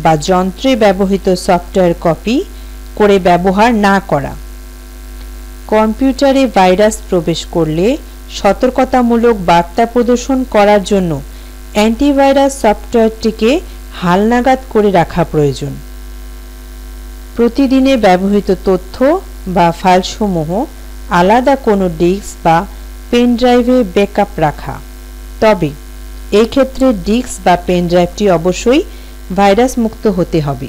বা যন্ত্রে ব্যবহৃত সফটওয়্যার কপি করে ব্যবহার না করা। কম্পিউটারে ভাইরাস প্রবেশ করলে সতর্কতামূলক বার্তা প্রদর্শন করার জন্য অ্যান্টিভাইরাস সফটওয়্যারটিকে হালনাগাদ করে রাখা প্রয়োজন। প্রতিদিনে ব্যবহৃত তথ্য বা ফাইলসমূহ আলাদা কোনো ডিস্ক বা পেন ড্রাইভে ব্যাকআপ রাখা। তবে এই ক্ষেত্রে ডিস্ক বা পেন ড্রাইভটি অবশ্যই ভাইরাস মুক্ত হতে হবে।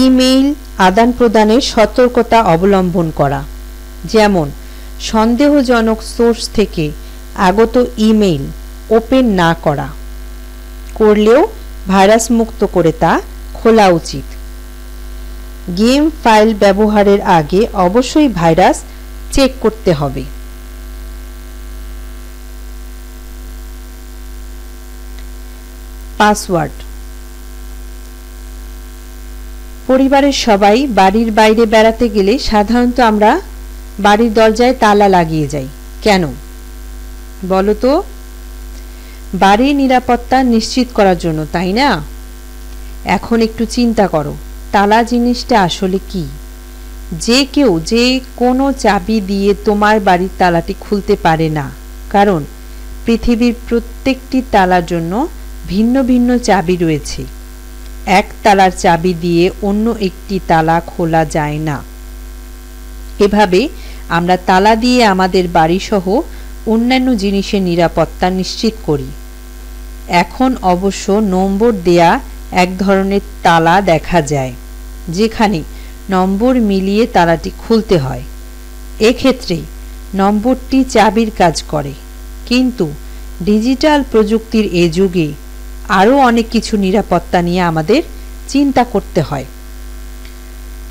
ইমেইল আদান প্রদানে সতর্কতা অবলম্বন করা, যেমন সন্দেহজনক সোর্স থেকে আগত ইমেইল ওপেন না করা, করলেও ভাইরাস মুক্ত করে তা খোলা উচিত। গেম ফাইল ব্যবহারের আগে অবশ্যই ভাইরাস চেক করতে হবে। পাসওয়ার্ড। পরিবারের সবাই বাড়ির বাইরে বেড়াতে গেলে সাধারণত আমরা বাড়ির দরজায় তালা লাগিয়ে যাই। কেন বলো তো? বাড়ির নিরাপত্তা নিশ্চিত করার জন্য, তাই না? এখন একটু চিন্তা করো, তালা জিনিসটা আসলে কি? যে কেউ যে কোনো চাবি দিয়ে তোমার বাড়ির তালাটি খুলতে পারে না, কারণ পৃথিবীর প্রত্যেকটি তালার জন্য ভিন্ন ভিন্ন চাবি রয়েছে। এক তালার চাবি দিয়ে অন্য একটি তালা খোলা যায় না। এভাবে আমরা তালা দিয়ে আমাদের বাড়িসহ অন্যান্য জিনিসের নিরাপত্তা নিশ্চিত করি। এখন অবশ্য নম্বর দেয়া এক ধরনের তালা দেখা যায়, যেখানে নম্বর মিলিয়ে তালাটি খুলতে হয়। এক্ষেত্রে নম্বরটি চাবির কাজ করে, কিন্তু ডিজিটাল প্রযুক্তির এ যুগে আরও অনেক কিছু নিরাপত্তা নিয়ে আমাদের চিন্তা করতে হয়।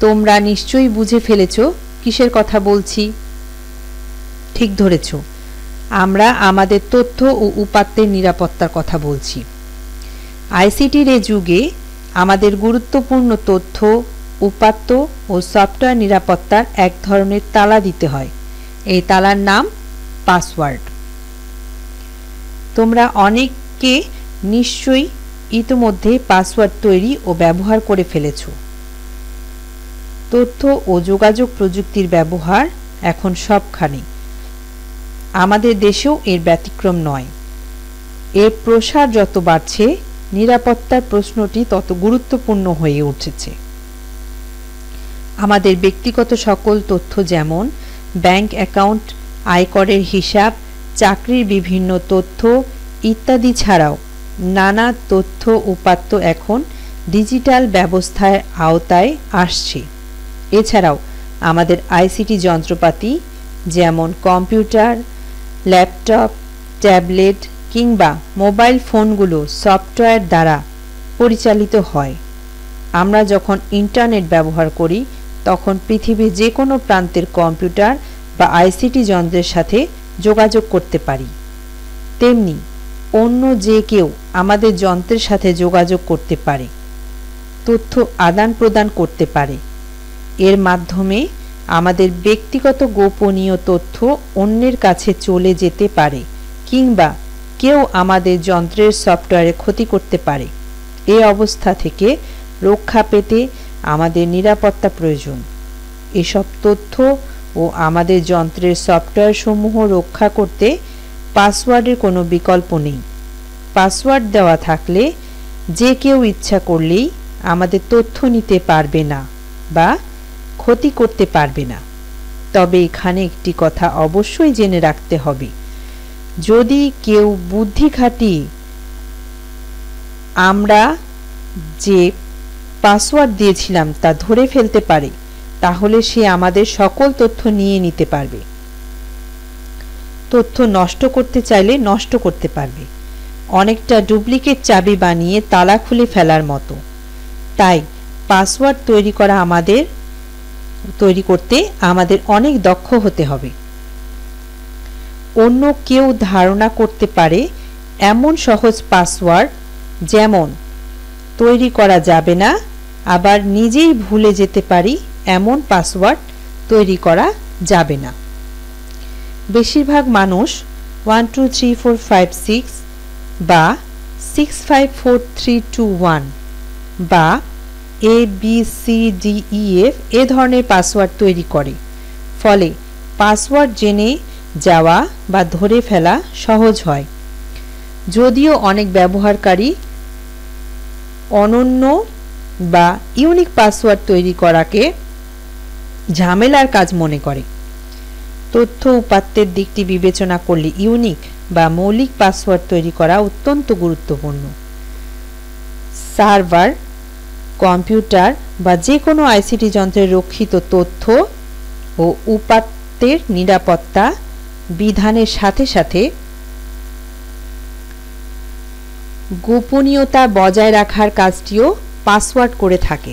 তোমরা নিশ্চয়ই বুঝে ফেলেছ কিসের কথা বলছি। ঠিক ধরেছ, আমরা আমাদের তথ্য ও উপাত্তের নিরাপত্তার কথা বলছি। আইসিটির এ যুগে আমাদের গুরুত্বপূর্ণ তথ্য উপাত্ত ও সফটওয়্যার নিরাপত্তার এক ধরনের তালা দিতে হয়। এই তালার নাম পাসওয়ার্ড। তোমরা অনেকে নিশ্চয়ই ইতিমধ্যে পাসওয়ার্ড তৈরি ও ব্যবহার করে ফেলেছ। তথ্য ও যোগাযোগ প্রযুক্তির ব্যবহার এখন সবখানে, আমাদের দেশেও এর ব্যতিক্রম নয়। এর প্রসার যত বাড়ছে, নিরাপত্তার প্রশ্নটি তত গুরুত্বপূর্ণ হয়ে উঠেছে। আমাদের ব্যক্তিগত সকল তথ্য যেমন ব্যাংক অ্যাকাউন্ট, আয়করের হিসাব, চাকরির বিভিন্ন তথ্য ইত্যাদি ছাড়াও নানা তথ্য উপাত্ত এখন ডিজিটাল ব্যবস্থার আওতায় আসছে। এছাড়াও আমাদের আইসিটি যন্ত্রপাতি যেমন কম্পিউটার, ল্যাপটপ, ট্যাবলেট কিংবা মোবাইল ফোনগুলো সফটওয়্যার দ্বারা পরিচালিত হয়। আমরা যখন ইন্টারনেট ব্যবহার করি তখন পৃথিবীর যে কোনো প্রান্তের কম্পিউটার বা আইসিটি যন্ত্রের সাথে যোগাযোগ করতে পারি। তেমনি অন্য যে কেউ আমাদের যন্ত্রের সাথে যোগাযোগ করতে পারে, তথ্য আদান প্রদান করতে পারে। এর মাধ্যমে আমাদের ব্যক্তিগত গোপনীয় তথ্য অন্যের কাছে চলে যেতে পারে কিংবা কেউ আমাদের যন্ত্রের সফটওয়্যারে ক্ষতি করতে পারে। এই অবস্থা থেকে রক্ষা পেতে আমাদের নিরাপত্তা প্রয়োজন। এসব তথ্য ও আমাদের যন্ত্রের সফটওয়্যার সমূহ রক্ষা করতে পাসওয়ার্ডের কোনো বিকল্প নেই। পাসওয়ার্ড দেওয়া থাকলে যে কেউ ইচ্ছা করলেই আমাদের তথ্য নিতে পারবে না বা ক্ষতি করতে পারবে না। তবে এখানে একটি কথা অবশ্যই জেনে রাখতে হবে, যদি কেউ বুদ্ধি খাটিয়ে আমরা যে পাসওয়ার্ড দিয়েছিলাম তা ধরে ফেলতে পারে, তাহলে সে আমাদের সকল তথ্য নিয়ে নিতে পারবে। তথ্য নষ্ট করতে চাইলে নষ্ট করতে পারবে, অনেকটা ডুপ্লিকেট চাবি বানিয়ে তালা খুলে ফেলার মতো। তাই পাসওয়ার্ড তৈরি করতে আমাদের অনেক দক্ষ হতে হবে। অন্য কেউ ধারণা করতে পারে এমন সহজ পাসওয়ার্ড যেমন তৈরি করা যাবে না, আবার নিজেই ভুলে যেতে পারি এমন পাসওয়ার্ড তৈরি করা যাবে না। বেশিরভাগ মানুষ 123456 বা 654321 বা ABCDEF এ ধরনের পাসওয়ার্ড তৈরি করে। ফলে পাসওয়ার্ড জেনে যাওয়া বা ধরে ফেলা সহজ হয়। যদিও অনেক ব্যবহারকারী অনন্য বা ইউনিক পাসওয়ার্ড তৈরি করাকে ঝামেলার কাজ মনে করে। তথ্য উপাত্তের দিকটি বিবেচনা করলে ইউনিক বা মৌলিক পাসওয়ার্ড তৈরি করা অত্যন্ত গুরুত্বপূর্ণ। সার্ভার, কম্পিউটার বা যে কোনো আইসিটি যন্ত্রের রক্ষিত তথ্য ও উপাত্তের নিরাপত্তা বিধানের সাথে সাথে গোপনীয়তা বজায় রাখার কাজটিও পাসওয়ার্ড করে থাকে।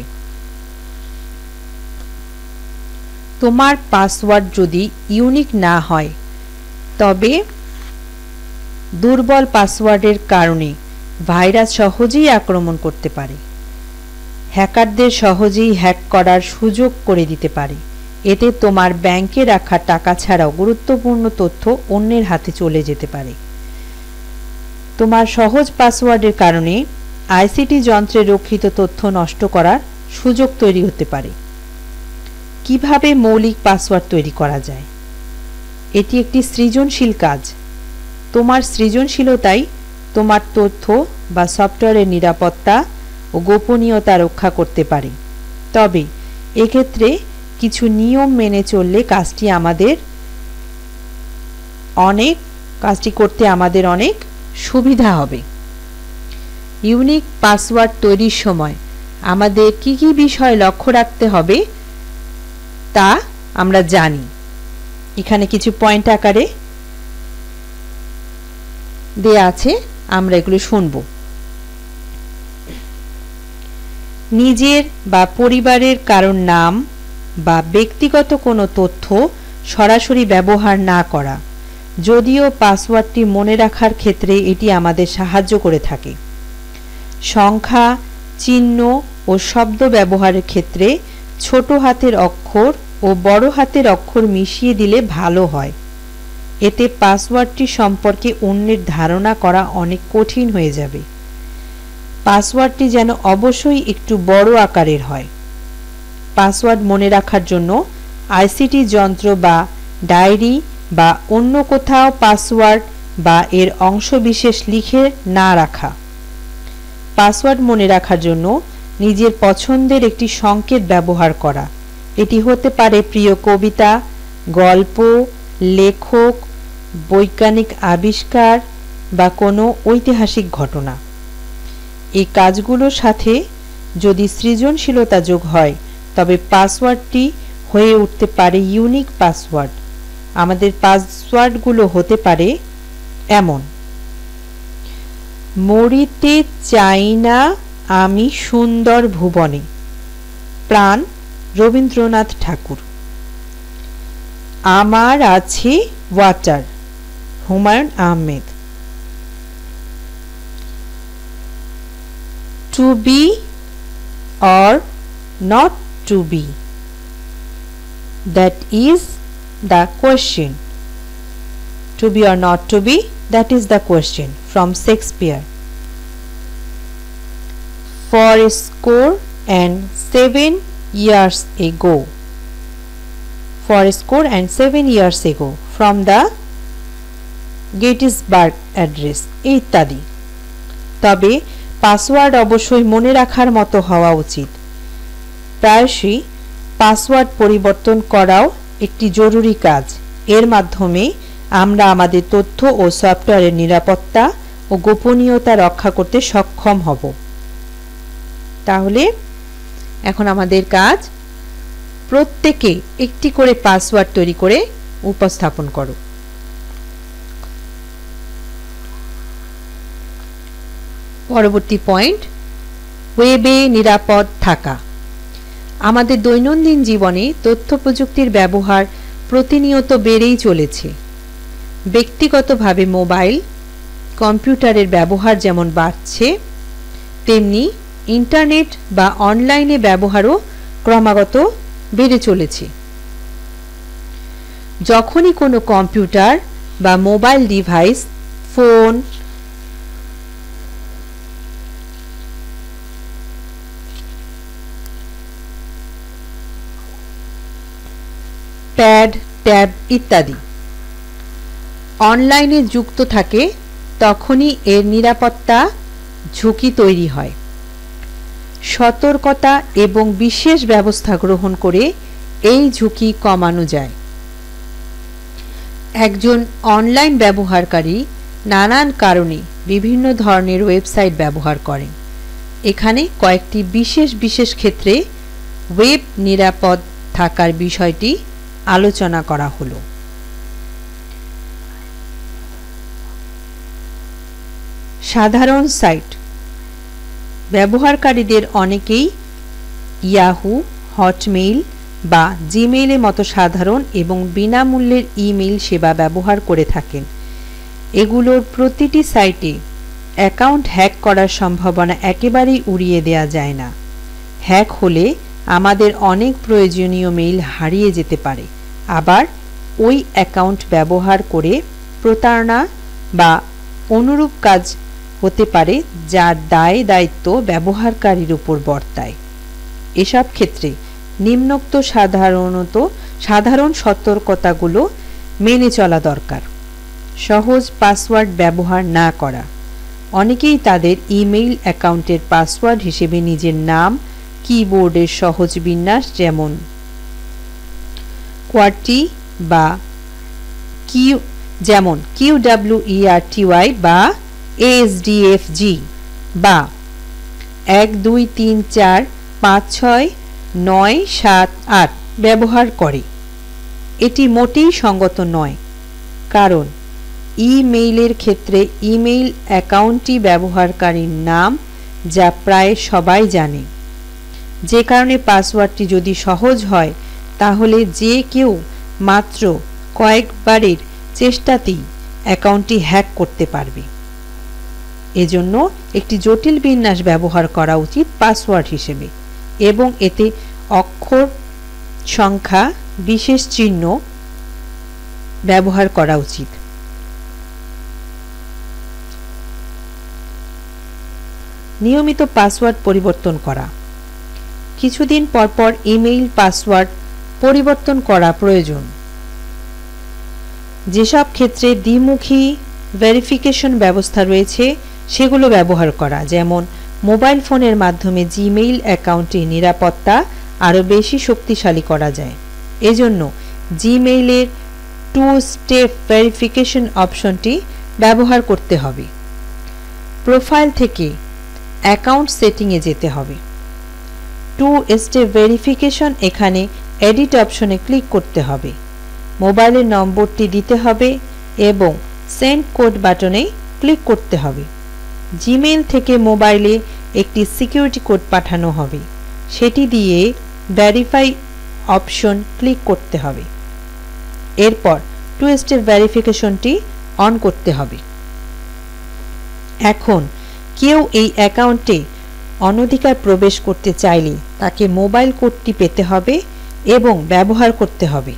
তোমার পাসওয়ার্ড যদি ইউনিক না হয় তবে দুর্বল পাসওয়ার্ডের কারণে ভাইরাস সহজেই আক্রমণ করতে পারে। হ্যাকারদের সহজেই হ্যাক করার সুযোগ করে দিতে পারে। এতে তোমার ব্যাংকে রাখা টাকা ছাড়াও গুরুত্বপূর্ণ তথ্য অন্যের হাতে চলে যেতে পারে। তোমার সহজ পাসওয়ার্ডের কারণে আইসিটি যন্ত্রে রক্ষিত তথ্য নষ্ট করার সুযোগ তৈরি হতে পারে। কিভাবে মৌলিক পাসওয়ার্ড তৈরি করা যায়? এটি একটি সৃজনশীল কাজ। তোমার সৃজনশীলতাই তোমার তথ্য বা সফটওয়্যারের নিরাপত্তা ও গোপনীয়তা রক্ষা করতে পারে। তবে এক্ষেত্রে কিছু নিয়ম মেনে চললে কাজটি করতে আমাদের অনেক সুবিধা হবে। ইউনিক পাসওয়ার্ড তৈরির সময় আমাদের কি কি বিষয় লক্ষ্য রাখতে হবে তা আমরা জানি। এখানে কিছু পয়েন্ট আকারে দেয়া আছে, আমরা এগুলো শুনব। নিজের বা পরিবারের কারোর নাম বা ব্যক্তিগত কোনো তথ্য সরাসরি ব্যবহার না করা, যদিও পাসওয়ার্ডটি মনে রাখার ক্ষেত্রে এটি আমাদের সাহায্য করে থাকে। সংখ্যা, চিহ্ন ও শব্দ ব্যবহারের ক্ষেত্রে ছোট হাতের অক্ষর ও বড় হাতের অক্ষর মিশিয়ে দিলে ভালো হয়। এতে পাসওয়ার্ডটি সম্পর্কে অন্যের ধারণা করা অনেক কঠিন হয়ে যাবে। পাসওয়ার্ডটি যেন অবশ্যই একটু বড় আকারের হয়। পাসওয়ার্ড মনে রাখার জন্য আইসিটি যন্ত্র বা ডায়েরি বা অন্য কোথাও পাসওয়ার্ড বা এর অংশবিশেষ লিখে না রাখা। পাসওয়ার্ড মনে রাখার জন্য নিজের পছন্দের একটি সংকেত ব্যবহার করা। এটি হতে পারে প্রিয় কবিতা, গল্প, লেখক, বৈজ্ঞানিক আবিষ্কার বা কোনো ঐতিহাসিক ঘটনা। এই কাজগুলোর সাথে যদি সৃজনশীলতা যোগ হয় তবে পাসওয়ার্ডটি হয়ে উঠতে পারে ইউনিক পাসওয়ার্ড। আমাদের পাসওয়ার্ডগুলো হতে পারে এমন: মরিতে চাই না আমি সুন্দর ভুবনে, প্রাণ রবীন্দ্রনাথ ঠাকুর। আমার আছে water, Humayun Ahmed. To be or not to be, that is the question. To be or not to be, that is the question, from Shakespeare. 4 years ago, 4 years ago, from the Gettysburg Address ইত্যাদি। তবে password অবশ্যই মনে রাখার মতো হওয়া উচিত। প্রায়শই password পরিবর্তন করাও একটি জরুরি কাজ। এর মাধ্যমে আমরা আমাদের তথ্য ও সফটওয়্যারের নিরাপত্তা ও গোপনীয়তা রক্ষা করতে সক্ষম হব। তাহলে এখন আমাদের কাজ, প্রত্যেকে একটি করে পাসওয়ার্ড তৈরি করে উপস্থাপন করো। পরবর্তী পয়েন্ট, ওয়েবে নিরাপদ থাকা। আমাদের দৈনন্দিন জীবনে তথ্য প্রযুক্তির ব্যবহার প্রতিনিয়ত বেড়েই চলেছে। ব্যক্তিগতভাবে মোবাইল, কম্পিউটারের ব্যবহার যেমন বাড়ছে, তেমনি ইন্টারনেট বা অনলাইনে ব্যবহারও ক্রমাগত বেড়ে চলেছে। যখনই কোনো কম্পিউটার বা mobile device, phone, pad, tab ইত্যাদি অনলাইনে যুক্ত থাকে, তখনই এর নিরাপত্তা ঝুঁকি তৈরি হয়। সতর্কতা এবং বিশেষ ব্যবস্থা গ্রহণ করে এই ঝুঁকি কমানো যায়। একজন অনলাইন ব্যবহারকারী নানান কারণে বিভিন্ন ধরনের ওয়েবসাইট ব্যবহার করেন। এখানে কয়েকটি বিশেষ ক্ষেত্রে ওয়েব নিরাপদ থাকার বিষয়টি আলোচনা করা হলো। সাধারণ সাইট। ব্যবহারকারীদের অনেকেই ইয়াহু, হটমেইল বা জিমেইলের মতো সাধারণ এবং বিনামূল্যের ইমেইল সেবা ব্যবহার করে থাকেন। এগুলোর প্রতিটি সাইটে অ্যাকাউন্ট হ্যাক করার সম্ভাবনা একেবারেই উড়িয়ে দেওয়া যায় না। হ্যাক হলে আমাদের অনেক প্রয়োজনীয় মেইল হারিয়ে যেতে পারে। আবার ওই অ্যাকাউন্ট ব্যবহার করে প্রতারণা বা অনুরূপ কাজ হতে পারে, যার দায়িত্ব ব্যবহারকারীর উপর বর্তায়। এসব ক্ষেত্রে নিম্নোক্ত সাধারণ সতর্কতাগুলো মেনে চলা দরকার। সহজ পাসওয়ার্ড ব্যবহার না করা। অনেকেই তাদের ইমেইল অ্যাকাউন্টের পাসওয়ার্ড হিসেবে নিজের নাম, কিবোর্ডের সহজ বিন্যাস যেমন QWERTY বা QWERTY বা ASDFG বা 1 2 3 4 5 6 9 7 8 ব্যবহার করে। এটি মোটেই সঙ্গত নয়, কারণ ইমেইলের ক্ষেত্রে ইমেইল অ্যাকাউন্টটি ব্যবহারকারীর নাম, যা প্রায় সবাই জানে। যে কারণে পাসওয়ার্ডটি যদি সহজ হয়, তাহলে যে কেউ মাত্র কয়েকবারের চেষ্টাতেই অ্যাকাউন্টটি হ্যাক করতে পারবে। এজন্য একটি জটিল বিন্যাস ব্যবহার করা উচিত পাসওয়ার্ড হিসেবে, এবং এতে অক্ষর, সংখ্যা, বিশেষ চিহ্ন ব্যবহার করা উচিত। নিয়মিত পাসওয়ার্ড পরিবর্তন করা। কিছুদিন পর পর ইমেইল পাসওয়ার্ড পরিবর্তন করা প্রয়োজন। যেসব ক্ষেত্রে দ্বিমুখী ভেরিফিকেশন ব্যবস্থা রয়েছে সেগুলো ব্যবহার করা, যেমন মোবাইল ফোনের মাধ্যমে জিমেইল অ্যাকাউন্টে নিরাপত্তা আরও বেশি শক্তিশালী করা যায়। এজন্য জিমেইলের 2 স্টেপ ভেরিফিকেশন অপশনটি ব্যবহার করতে হবে। প্রোফাইল থেকে অ্যাকাউন্ট সেটিংয়ে যেতে হবে। 2 স্টেপ ভেরিফিকেশন এখানে এডিট অপশনে ক্লিক করতে হবে। মোবাইলের নম্বরটি দিতে হবে এবং সেন্ড কোড বাটনে ক্লিক করতে হবে। জিমেইল থেকে মোবাইলে একটি সিকিউরিটি কোড পাঠানো হবে, সেটি দিয়ে ভেরিফাই অপশন ক্লিক করতে হবে। এরপর 2 স্টেপ ভেরিফিকেশনটি অন করতে হবে। এখন কেউ এই অ্যাকাউন্টে অনধিকার প্রবেশ করতে চাইলে তাকে মোবাইল কোডটি পেতে হবে এবং ব্যবহার করতে হবে।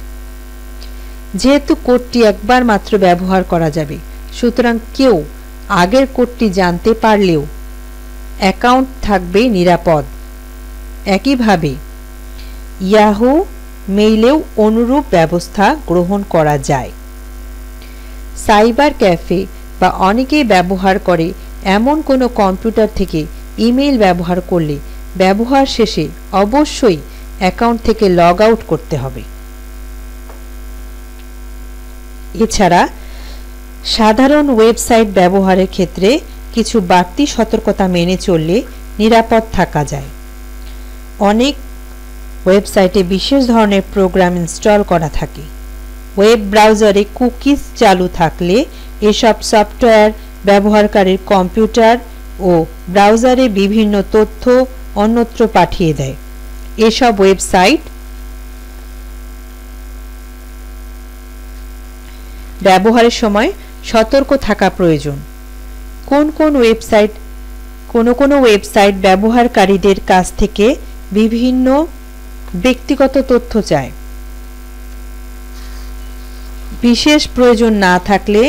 যেহেতু কোডটি একবার মাত্র ব্যবহার করা যাবে, সুতরাং কেউ আগের কোডটি জানতে পারলেও অ্যাকাউন্ট থাকবে নিরাপদ। একইভাবে ইয়াহু মেইলেও অনুরূপ ব্যবস্থা গ্রহণ করা যায়। সাইবার ক্যাফে বা অনেকেই ব্যবহার করে এমন কোনো কম্পিউটার থেকে ইমেইল ব্যবহার করলে ব্যবহার শেষে অবশ্যই অ্যাকাউন্ট থেকে লগ আউট করতে হবে। এছাড়া সাধারণ ওয়েবসাইট ব্যবহারের ক্ষেত্রে কিছু বাড়তি সতর্কতা মেনে চললে নিরাপদ থাকা যায়। অনেক ওয়েবসাইটে বিশেষ ধরনের প্রোগ্রাম ইনস্টল করা থাকে। ওয়েব ব্রাউজারে কুকিজ চালু থাকলে এসব সফটওয়্যার ব্যবহারকারীর কম্পিউটার ও ব্রাউজারে বিভিন্ন তথ্য অন্যত্র পাঠিয়ে দেয়। এসব ওয়েবসাইট ব্যবহারের সময় সতর্ক থাকা প্রয়োজন। কোনো ওয়েবসাইট ব্যবহারকারীদের কাছ থেকে বিভিন্ন ব্যক্তিগত তথ্য চায়। বিশেষ প্রয়োজন না থাকলে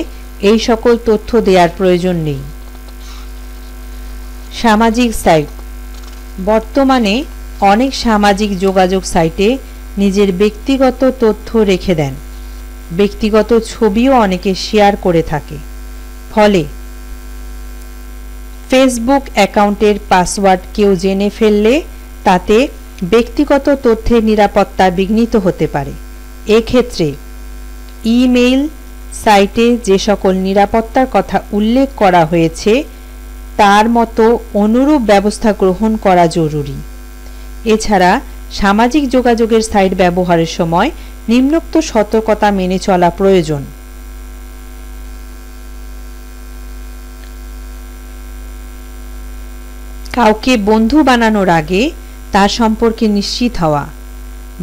এই সকল তথ্য দেওয়ার প্রয়োজন নেই। সামাজিক সাইট। বর্তমানে অনেক সামাজিক যোগাযোগ সাইটে নিজের ব্যক্তিগত তথ্য রেখে দেন। ব্যক্তিগত ছবিও অনেকে শেয়ার করে থাকে। ফলে ফেসবুক অ্যাকাউন্টের পাসওয়ার্ড কেউ জেনে ফেললে তাতে ব্যক্তিগত তথ্যের নিরাপত্তা বিঘ্নিত হতে পারে। এক্ষেত্রে ইমেইল সাইটে যে সকল নিরাপত্তার কথা উল্লেখ করা হয়েছে তার মতো অনুরূপ ব্যবস্থা গ্রহণ করা জরুরি। এছাড়া সামাজিক যোগাযোগের সাইট ব্যবহারের সময় নিম্নোক্ত সতর্কতা মেনে চলা প্রয়োজন। কাউকে বন্ধু বানানোর আগে তার সম্পর্কে নিশ্চিত হওয়া।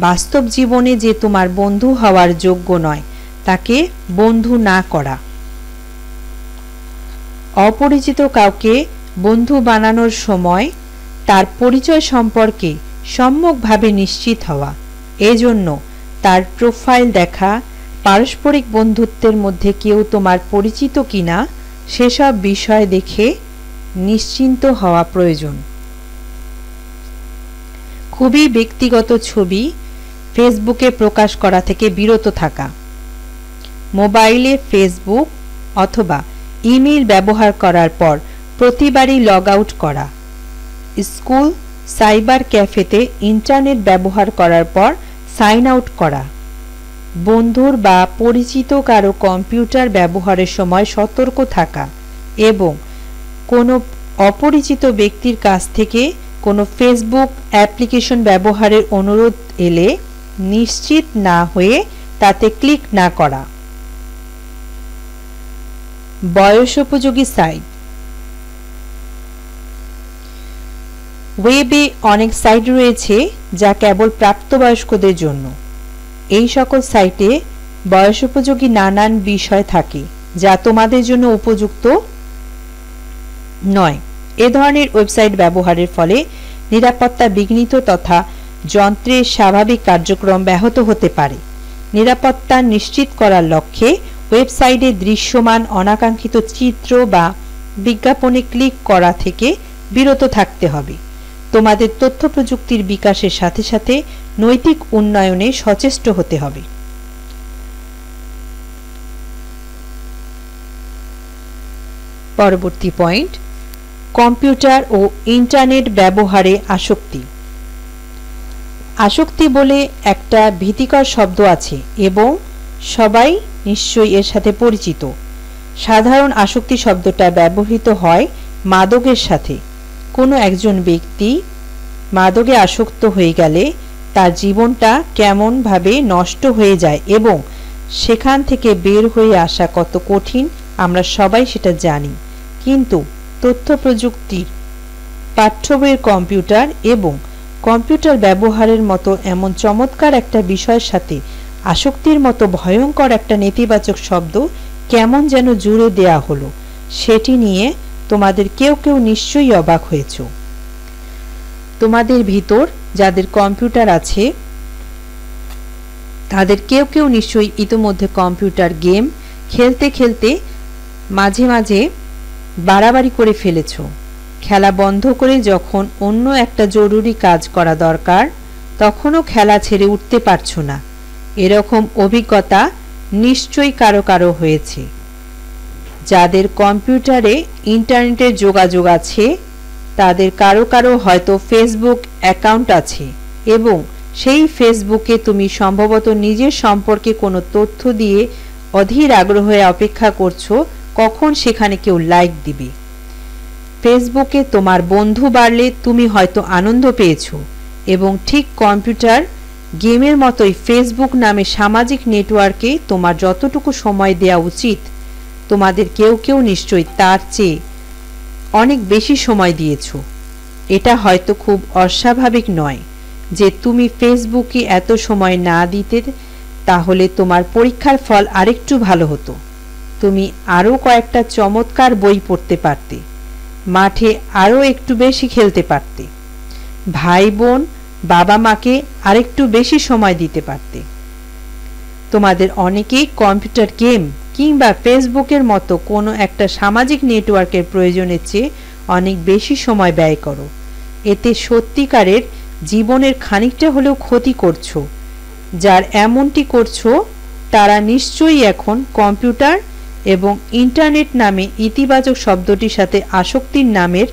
বাস্তব জীবনে যে তোমার বন্ধু হওয়ার যোগ্য নয় তাকে বন্ধু না করা। অপরিচিত কাউকে বন্ধু বানানোর সময় তার পরিচয় সম্পর্কে সম্যকভাবে নিশ্চিত হওয়া। এজন্য তার প্রোফাইল দেখা, পারস্পরিক বন্ধুত্বের মধ্যে কেউ তোমার পরিচিত কিনা সেসব বিষয় দেখে নিশ্চিন্ত হওয়া প্রয়োজন। খুবই ব্যক্তিগত ছবি ফেসবুকে প্রকাশ করা থেকে বিরত থাকা। মোবাইলে ফেসবুক অথবা ইমেইল ব্যবহার করার পর প্রতিবারই লগ আউট করা। স্কুল, সাইবার ক্যাফেতে ইন্টারনেট ব্যবহার করার পর সাইন আউট করা। বন্ধুর বা পরিচিত কারো কম্পিউটার ব্যবহারের সময় সতর্ক থাকা এবং কোনো অপরিচিত ব্যক্তির কাছ থেকে কোনো ফেসবুক অ্যাপ্লিকেশন ব্যবহারের অনুরোধ এলে নিশ্চিত না হয়ে তাতে ক্লিক না করা। বয়সোপযোগী সাইট। ওয়েবে অনেক সাইট রয়েছে যা কেবল প্রাপ্তবয়স্কদের জন্য। এই সকল সাইটে বয়সোপযোগী নানান বিষয় থাকে যা তোমাদের জন্য উপযুক্ত নয়। এ ধরনের ওয়েবসাইট ব্যবহারের ফলে নিরাপত্তা বিঘ্নিত তথা যন্ত্রের স্বাভাবিক কার্যক্রম ব্যাহত হতে পারে। নিরাপত্তা নিশ্চিত করার লক্ষ্যে ওয়েবসাইটে দৃশ্যমান অনাকাঙ্ক্ষিত চিত্র বা বিজ্ঞাপনে ক্লিক করা থেকে বিরত থাকতে হবে। তোমাদের তথ্য প্রযুক্তির বিকাশের সাথে সাথে নৈতিক উন্নয়নে সচেষ্ট হতে হবে। পরবর্তী পয়েন্ট, কম্পিউটার ও ইন্টারনেট ব্যবহারে আসক্তি। আসক্তি বলে একটা ভীতিকর শব্দ আছে এবং সবাই নিশ্চয়ই এর সাথে পরিচিত। সাধারণ আসক্তি শব্দটা ব্যবহৃত হয় মাদকের সাথে। কোনো একজন ব্যক্তি মাদকে আসক্ত হয়ে গেলে তার জীবনটা কেমনভাবে নষ্ট হয়ে যায় এবং সেখান থেকে বের হয়ে আসা কত কঠিন আমরা সবাই সেটা জানি। কিন্তু তথ্য প্রযুক্তির পাঠ্য বইয়ের কম্পিউটার এবং কম্পিউটার ব্যবহারের মতো এমন চমৎকার একটা বিষয়ের সাথে আসক্তির মতো ভয়ঙ্কর একটা নেতিবাচক শব্দ কেমন যেন জুড়ে দেয়া হলো, সেটি নিয়ে তোমাদের কেউ কেউ নিশ্চয়ই অবাক হয়েছ। তোমাদের ভিতর যাদের কম্পিউটার আছে তাদের কেউ কেউ নিশ্চয়ই ইতিমধ্যে কম্পিউটার গেম খেলতে খেলতে মাঝে মাঝে বাড়াবাড়ি করে ফেলেছ। খেলা বন্ধ করে যখন অন্য একটা জরুরি কাজ করা দরকার তখনও খেলা ছেড়ে উঠতে পারছো না। এরকম অভিজ্ঞতা নিশ্চয়ই কারো কারো হয়েছে। যাদের কম্পিউটারে ইন্টারনেটের যোগাযোগ আছে তাদের কারো কারো হয়তো ফেসবুক অ্যাকাউন্ট আছে এবং সেই ফেসবুকে তুমি সম্ভবত নিজের সম্পর্কে কোনো তথ্য দিয়ে অধীর আগ্রহে অপেক্ষা করছো কখন সেখানে কেউ লাইক দিবে। ফেসবুকে তোমার বন্ধু বাড়লে তুমি হয়তো আনন্দ পেয়েছো এবং ঠিক কম্পিউটার গেমের মতোই ফেসবুক নামে সামাজিক নেটওয়ার্কে তোমার যতটুকু সময় দেওয়া উচিত তোমাদের কেউ কেউ নিশ্চয়ই তার চেয়ে অনেক বেশি সময় দিয়েছো। এটা হয়তো খুব অস্বাভাবিক নয় যে তুমি ফেসবুকে এত সময় না দিতে, তাহলে তোমার পরীক্ষার ফল আরেকটু ভালো হতো। তুমি আরও কয়েকটা চমৎকার বই পড়তে পারতে, মাঠে আরও একটু বেশি খেলতে পারতে, ভাই বোন বাবা মাকে আরেকটু বেশি সময় দিতে পারতে। তোমাদের অনেকেই কম্পিউটার গেম কিংবা ফেসবুকের মতো কোনো একটা সামাজিক নেটওয়ার্কের প্রয়োজনের চেয়ে অনেক বেশি সময় ব্যয় করো। এতে সত্যিকারের জীবনের খানিকটা হলেও ক্ষতি করছো। যার এমনটি করছো তারা নিশ্চয়ই এখন কম্পিউটার এবং ইন্টারনেট নামে ইতিবাচক শব্দটির সাথে আসক্তির নামের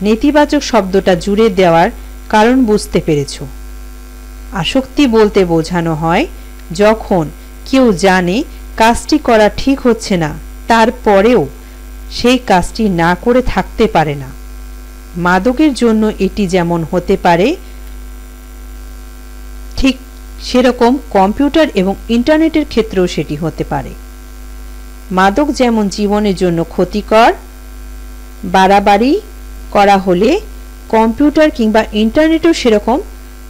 নেতিবাচক শব্দটা জুড়ে দেওয়ার কারণ বুঝতে পেরেছ। আসক্তি বলতে বোঝানো হয় যখন কেউ জানে কাজটি করা ঠিক হচ্ছে না, তারপরেও সেই কাজটি না করে থাকতে পারে না। মাদকের জন্য এটি যেমন হতে পারে ঠিক সেরকম কম্পিউটার এবং ইন্টারনেটের ক্ষেত্রেও সেটি হতে পারে। মাদক যেমন জীবনের জন্য ক্ষতিকর, বাড়াবাড়ি করা হলে কম্পিউটার কিংবা ইন্টারনেটও সেরকম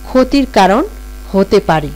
ক্ষতির কারণ হতে পারে।